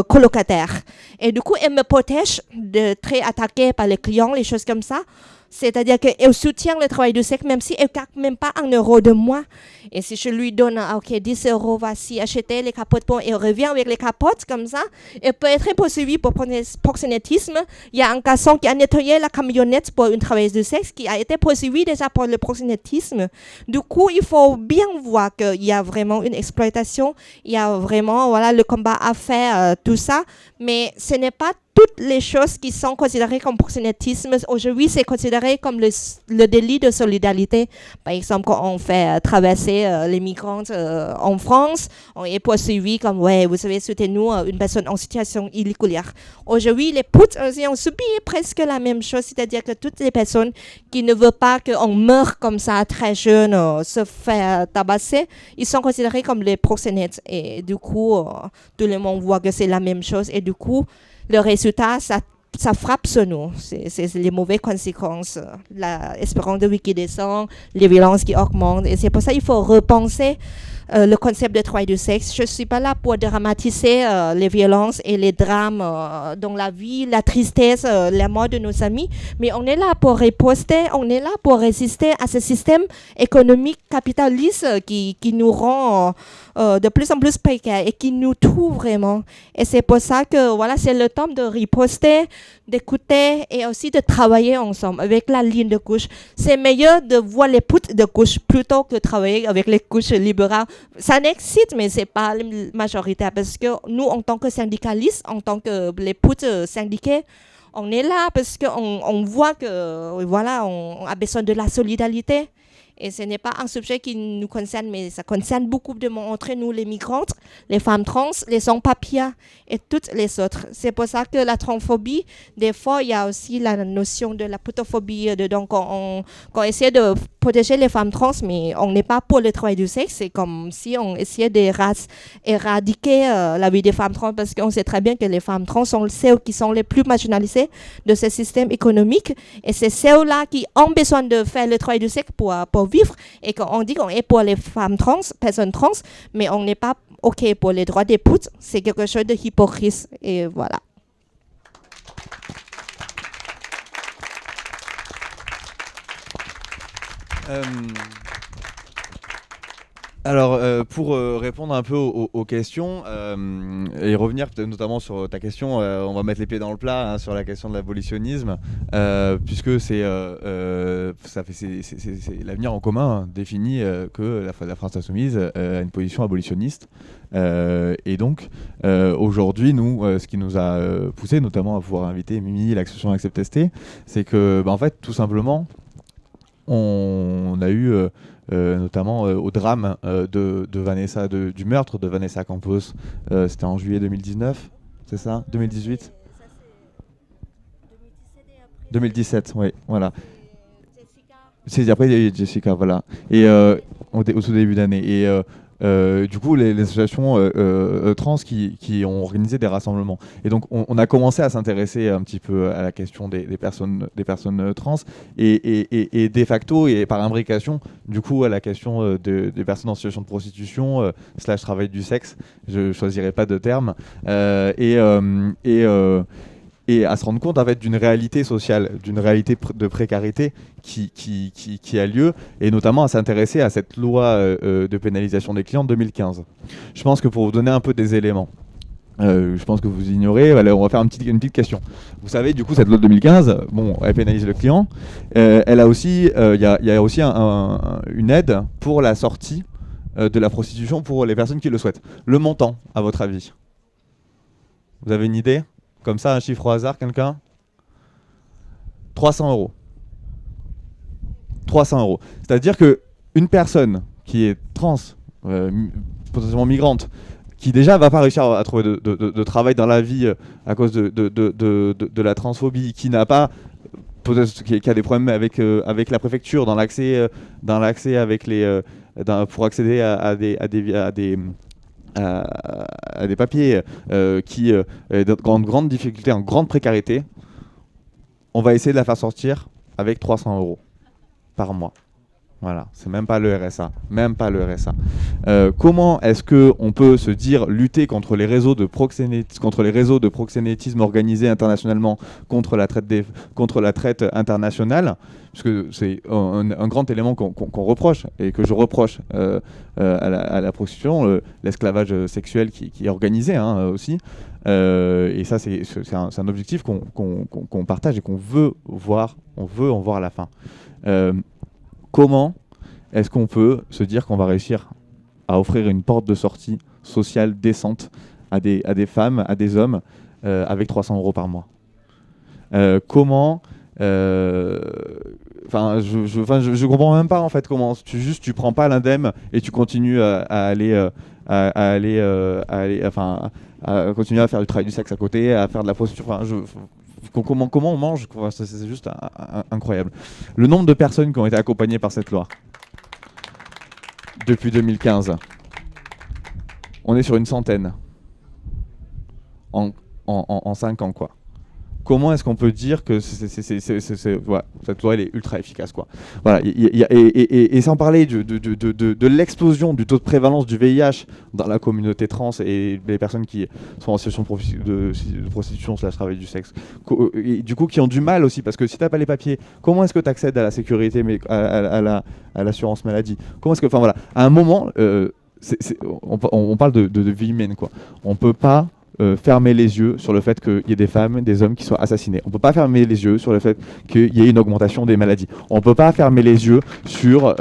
colocataire, et du coup, elle me protège d'être attaquée par les clients, les choses comme ça. C'est-à-dire qu'elle soutient le travail du sexe, même si elle ne garde même pas 1 euro de moi. Et si je lui donne, 10 euros, voici, achetez les capotes, bon, elle revient avec les capotes, comme ça, elle peut être poursuivie pour proxénétisme. Il y a un garçon qui a nettoyé la camionnette pour une travailleuse du sexe qui a été poursuivi déjà pour le proxénétisme. Du coup, il faut bien voir qu'il y a vraiment une exploitation, il y a vraiment le combat à faire, tout ça. Mais ce n'est pas toutes les choses qui sont considérées comme proxénétisme. Aujourd'hui, c'est considéré comme le délit de solidarité. Par exemple, quand on fait traverser les migrants en France, on est poursuivi comme, vous savez, soutenez-nous une personne en situation irrégulière. Aujourd'hui, les putes aussi ont subi presque la même chose, c'est-à-dire que toutes les personnes qui ne veulent pas qu'on meure comme ça, très jeune, se faire tabasser, ils sont considérés comme les proxénètes. Et du coup, tout le monde voit que c'est la même chose. Et du coup, le résultat, ça frappe sur nous. C'est les mauvaises conséquences. L'espérance de vie qui descend, les violences qui augmentent. Et c'est pour ça qu'il faut repenser le concept de travail du sexe. Je ne suis pas là pour dramatiser les violences et les drames dans la vie, la tristesse, la mort de nos amis. Mais on est là pour riposter, on est là pour résister à ce système économique capitaliste qui nous rend de plus en plus précaires et qui nous tue vraiment. Et c'est pour ça que c'est le temps de riposter, d'écouter et aussi de travailler ensemble avec la ligne de gauche. C'est meilleur de voir les putes de gauche plutôt que de travailler avec les couches libérales. Ça n'existe, mais c'est pas la majorité parce que nous, en tant que syndicalistes, en tant que les putes syndiqués, on est là parce qu'on voit que on a besoin de la solidarité. Et ce n'est pas un sujet qui nous concerne, mais ça concerne beaucoup de monde entre nous, les migrantes, les femmes trans, les sans-papiers et toutes les autres. C'est pour ça que la transphobie, des fois, il y a aussi la notion de la putophobie. Donc, on essaie de protéger les femmes trans, mais on n'est pas pour le travail du sexe. C'est comme si on essayait d'éradiquer la vie des femmes trans, parce qu'on sait très bien que les femmes trans sont celles qui sont les plus marginalisées de ce système économique. Et c'est celles-là qui ont besoin de faire le travail du sexe pour vivre, et qu'on dit qu'on est pour les femmes trans, personnes trans, mais on n'est pas OK pour les droits des putes, c'est quelque chose de hypocrite, et voilà. Alors, pour répondre un peu aux questions et revenir notamment sur ta question, on va mettre les pieds dans le plat sur la question de l'abolitionnisme, puisque c'est l'avenir en commun définit que la France insoumise a une position abolitionniste. Et donc, aujourd'hui, nous, ce qui nous a poussé notamment à pouvoir inviter Mimi, l'association Accept ST, c'est que, en fait, tout simplement, on a eu... notamment au drame de Vanessa, du meurtre de Vanessa Campos. C'était en juillet 2019, c'est ça 2018 2017, oui, voilà. C'est après il y a eu Jessica, voilà. Et au tout début d'année. Et du coup, les associations trans qui ont organisé des rassemblements. Et donc, on a commencé à s'intéresser un petit peu à la question des personnes trans et de facto et par imbrication, du coup, à la question des personnes en situation de prostitution / travail du sexe. Je ne choisirai pas de terme. Et à se rendre compte en fait d'une réalité sociale, d'une réalité de précarité qui a lieu, et notamment à s'intéresser à cette loi de pénalisation des clients de 2015. Je pense que pour vous donner un peu des éléments, je pense que vous ignorez, on va faire une petite question. Vous savez, du coup, cette loi de 2015, elle pénalise le client. Elle a aussi, il y a aussi une aide pour la sortie de la prostitution pour les personnes qui le souhaitent. Le montant, à votre avis? Vous avez une idée? Comme ça, un chiffre au hasard, quelqu'un? 300 €. 300 €. C'est-à-dire qu'une personne qui est trans, potentiellement migrante, qui déjà va pas réussir à trouver de travail dans la vie à cause de la transphobie, qui n'a pas peut-être qui a des problèmes avec la préfecture dans l'accès avec les pour accéder à des papiers, qui est de grande difficulté, en grande précarité, on va essayer de la faire sortir avec 300 € par mois. Voilà, c'est même pas le RSA. Comment est-ce qu'on peut se dire lutter contre les réseaux de proxénétisme organisés internationalement contre la traite internationale, puisque c'est un grand élément qu'on reproche et que je reproche à la prostitution, l'esclavage sexuel qui est organisé aussi. Et ça, c'est un objectif qu'on partage et qu'on veut en voir à la fin. Comment est-ce qu'on peut se dire qu'on va réussir à offrir une porte de sortie sociale décente à des femmes, à des hommes, avec 300 € par mois? Comment je comprends même pas en fait comment tu prends pas l'indemne et tu continues à continuer à faire du travail du sexe à côté, à faire de la prostitution. Comment on mange, c'est juste incroyable. Le nombre de personnes qui ont été accompagnées par cette loi depuis 2015, on est sur une centaine en 5 ans, quoi. Comment est-ce qu'on peut dire que cette loi elle est ultra efficace, quoi. Voilà, et sans parler de l'explosion du taux de prévalence du VIH dans la communauté trans et les personnes qui sont en situation de prostitution / travail du sexe, et du coup qui ont du mal aussi, parce que si tu n'as pas les papiers, comment est-ce que tu accèdes à la sécurité, mais à l'assurance maladie? Comment est-ce que, voilà, à un moment, on parle de vie humaine, quoi. On peut pas fermer les yeux sur le fait qu'il y ait des femmes, des hommes qui soient assassinés. On ne peut pas fermer les yeux sur le fait qu'il y ait une augmentation des maladies. On ne peut pas fermer les yeux sur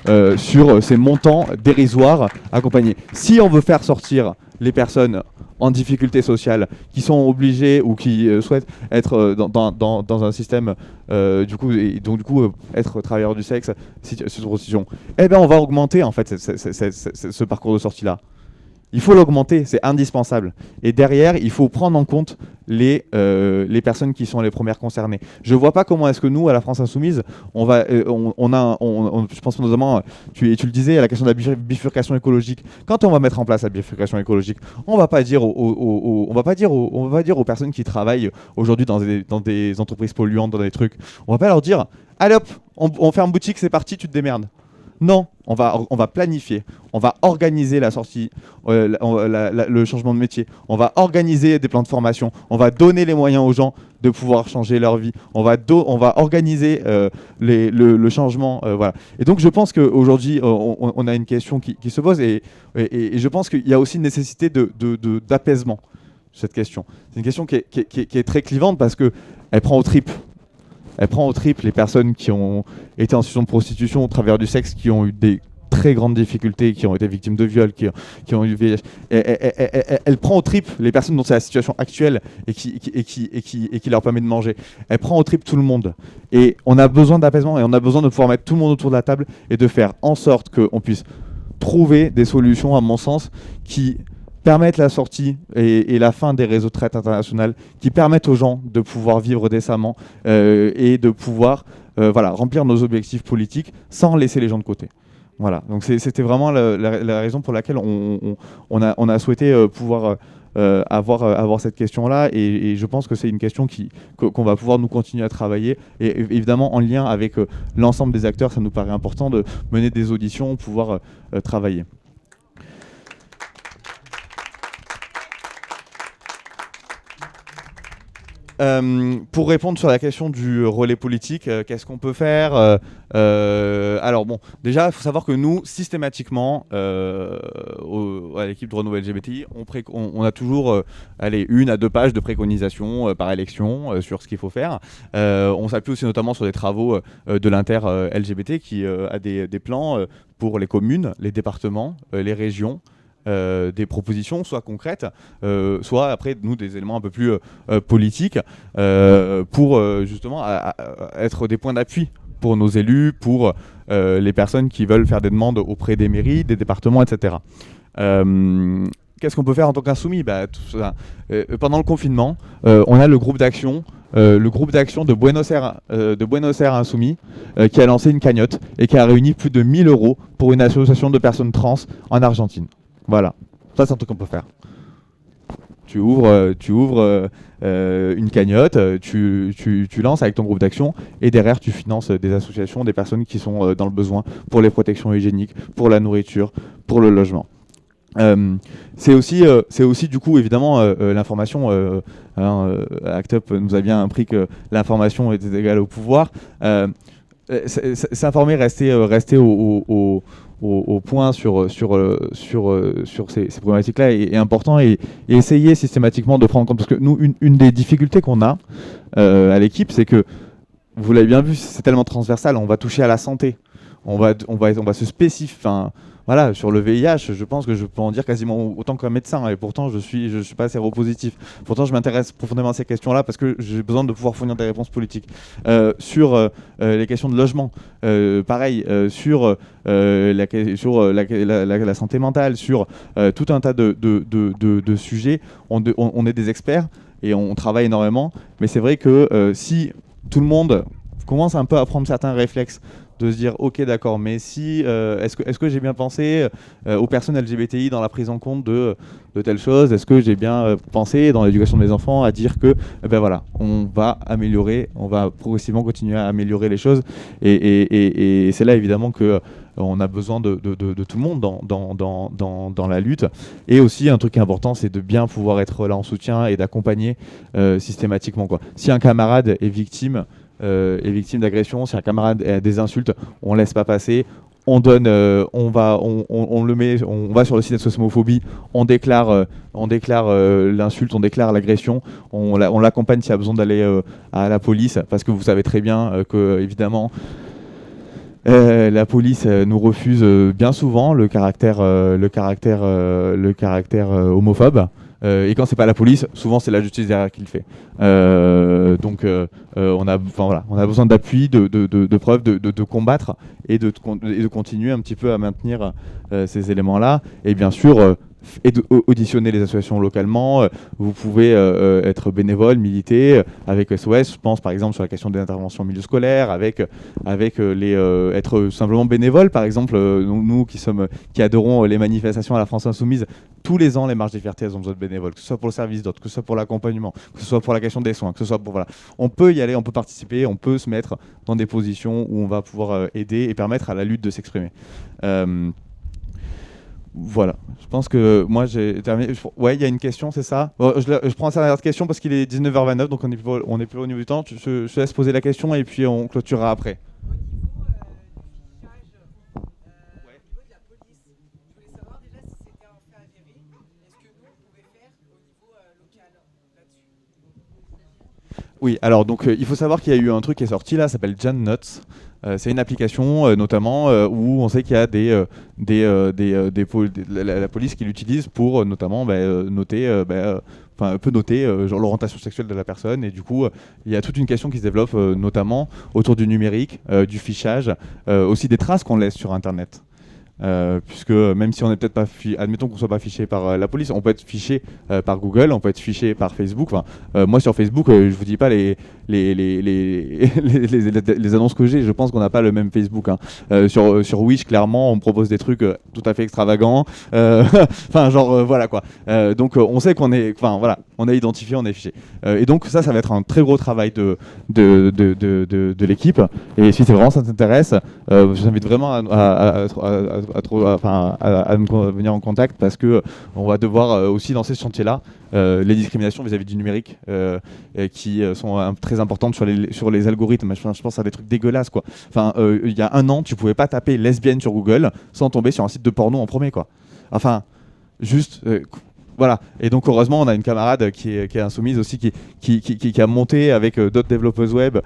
ces montants dérisoires accompagnés. Si on veut faire sortir les personnes en difficulté sociale, qui sont obligées ou qui souhaitent être dans un système, être travailleurs du sexe, prostitution, eh ben on va augmenter en fait ce parcours de sortie-là. Il faut l'augmenter, c'est indispensable. Et derrière, il faut prendre en compte les personnes qui sont les premières concernées. Je vois pas comment est-ce que nous, à la France Insoumise, je pense notamment, tu le disais, à la question de la bifurcation écologique. Quand on va mettre en place la bifurcation écologique, on va pas dire aux personnes qui travaillent aujourd'hui dans des entreprises polluantes, dans des trucs, on va pas leur dire, allez hop, on ferme boutique, c'est parti, tu te démerdes. Non, on va planifier, on va organiser la sortie, le changement de métier, on va organiser des plans de formation, on va donner les moyens aux gens de pouvoir changer leur vie, on va organiser le changement. Voilà. Et donc je pense qu'aujourd'hui, on a une question qui se pose et je pense qu'il y a aussi une nécessité d'apaisement sur cette question. C'est une question qui est très clivante parce qu'elle prend aux tripes. Elle prend aux tripes les personnes qui ont été en situation de prostitution au travers du sexe, qui ont eu des très grandes difficultés, qui ont été victimes de viols, qui ont eu VIH. Elle prend aux tripes les personnes dont c'est la situation actuelle et qui leur permet de manger. Elle prend aux tripes tout le monde. Et on a besoin d'apaisement et on a besoin de pouvoir mettre tout le monde autour de la table et de faire en sorte qu'on puisse trouver des solutions, à mon sens, qui permettent la sortie et la fin des réseaux de traite internationales, qui permettent aux gens de pouvoir vivre décemment et de pouvoir remplir nos objectifs politiques sans laisser les gens de côté. Voilà, donc c'était vraiment la raison pour laquelle on a souhaité pouvoir avoir cette question-là, et je pense que c'est une question qu'on va pouvoir nous continuer à travailler, et évidemment en lien avec l'ensemble des acteurs. Ça nous paraît important de mener des auditions, pouvoir travailler. Pour répondre sur la question du relais politique, qu'est-ce qu'on peut faire alors bon, déjà, il faut savoir que nous, systématiquement, à l'équipe de Renouveau LGBTI, on a toujours 1 à 2 pages de préconisations par élection sur ce qu'il faut faire. On s'appuie aussi notamment sur des travaux de l'Inter-LGBT qui a des plans pour les communes, les départements, les régions, des propositions soit concrètes, soit après nous des éléments un peu plus politiques pour justement être des points d'appui pour nos élus, pour les personnes qui veulent faire des demandes auprès des mairies, des départements, etc. qu'est-ce qu'on peut faire en tant qu'insoumis ? Pendant le confinement, on a le groupe d'action de Buenos Aires Insoumis qui a lancé une cagnotte et qui a réuni plus de 1 000 € pour une association de personnes trans en Argentine. Voilà, ça c'est un truc qu'on peut faire. Tu ouvres une cagnotte, tu lances avec ton groupe d'action et derrière tu finances des associations, des personnes qui sont dans le besoin pour les protections hygiéniques, pour la nourriture, pour le logement. C'est aussi du coup évidemment l'information. ACT UP nous a bien appris que l'information était égale au pouvoir. S'informer, rester au point sur ces problématiques-là est important et essayer systématiquement de prendre en compte. Parce que nous, une des difficultés qu'on a à l'équipe, c'est que, vous l'avez bien vu, c'est tellement transversal, on va toucher à la santé, on va se spécifier. Voilà, sur le VIH, je pense que je peux en dire quasiment autant qu'un médecin, et pourtant je suis pas séropositif. Pourtant, je m'intéresse profondément à ces questions-là parce que j'ai besoin de pouvoir fournir des réponses politiques. Sur les questions de logement, pareil, sur la santé mentale, sur tout un tas de sujets, on est des experts et on travaille énormément. Mais c'est vrai que si tout le monde commence un peu à prendre certains réflexes, de se dire ok d'accord, mais si est-ce que j'ai bien pensé aux personnes LGBTI dans la prise en compte de telles choses, est-ce que j'ai bien pensé dans l'éducation de mes enfants à dire que voilà, on va progressivement continuer à améliorer les choses et c'est là évidemment que on a besoin de tout le monde dans la lutte. Et aussi un truc important, c'est de bien pouvoir être là en soutien et d'accompagner systématiquement quoi. Si un camarade est victime d'agression, si un camarade a des insultes, on laisse pas passer, on donne, on va sur le site SOS Homophobie, on déclare l'insulte, on déclare l'agression, on l'accompagne s'il y a besoin d'aller à la police, parce que vous savez très bien que évidemment la police nous refuse bien souvent le caractère homophobe. Et quand c'est pas la police, souvent c'est la justice derrière qui le fait. Donc on a besoin d'appui, de preuves, de combattre et de continuer un petit peu à maintenir ces éléments-là. Et bien sûr, auditionner les associations localement. Vous pouvez être bénévole, militer avec SOS. Je pense par exemple sur la question des interventions en milieu scolaire, avec être simplement bénévole. Par exemple, nous qui adorons les manifestations à la France Insoumise, tous les ans les marches des fiertés, elles ont besoin de bénévoles, que ce soit pour le service d'autres, que ce soit pour l'accompagnement, que ce soit pour la question des soins, que ce soit pour on peut y aller, on peut participer, on peut se mettre dans des positions où on va pouvoir aider et permettre à la lutte de s'exprimer. Voilà, je pense que moi j'ai terminé. Ouais, il y a une question, c'est ça. Bon, je prends la dernière question parce qu'il est 19h29, donc on est plus au niveau du temps. Je te laisse poser la question et puis on clôturera après. Oui, alors donc il faut savoir qu'il y a eu un truc qui est sorti là, ça s'appelle Jan Notes. C'est une application notamment où on sait qu'il y a la police qui l'utilise pour notamment noter, peut noter genre l'orientation sexuelle de la personne, et du coup il y a toute une question qui se développe notamment autour du numérique, du fichage, aussi des traces qu'on laisse sur Internet. Puisque même si on n'est peut-être pas admettons qu'on soit pas fiché par la police, on peut être fiché par Google, on peut être fiché par Facebook. Moi sur Facebook, je vous dis pas les annonces que j'ai, je pense qu'on n'a pas le même Facebook. Sur Wish, clairement, on me propose des trucs tout à fait extravagants. Voilà quoi. Donc on sait qu'on est, on est identifié, on est fiché. Et donc ça va être un très gros travail de l'équipe. Et si vraiment ça t'intéresse, je vous invite vraiment à venir en contact, parce que on va devoir aussi lancer ce chantier-là, les discriminations vis-à-vis du numérique qui sont très importantes sur les algorithmes. Je pense à des trucs dégueulasses quoi. Il y a un an, tu pouvais pas taper lesbienne sur Google sans tomber sur un site de porno en premier quoi. Voilà. Et donc heureusement on a une camarade qui est insoumise aussi, qui a monté avec d'autres développeuses web,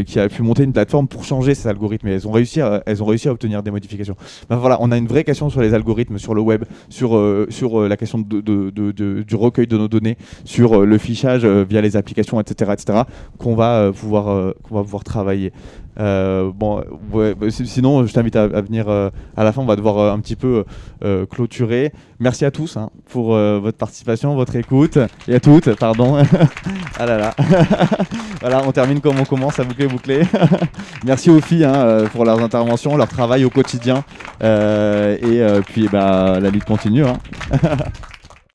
qui a pu monter une plateforme pour changer ces algorithmes, et elles ont réussi à obtenir des modifications. On a une vraie question sur les algorithmes, sur le web, sur la question du recueil de nos données, sur le fichage via les applications, etc., qu'on va pouvoir travailler. Bon, ouais, sinon, je t'invite à venir à la fin. On va devoir un petit peu clôturer. Merci à tous pour votre participation, votre écoute, et à toutes, pardon. Ah là là. Voilà, on termine comme on commence, à boucler. Merci aux filles pour leurs interventions, leur travail au quotidien. Et puis, la lutte continue.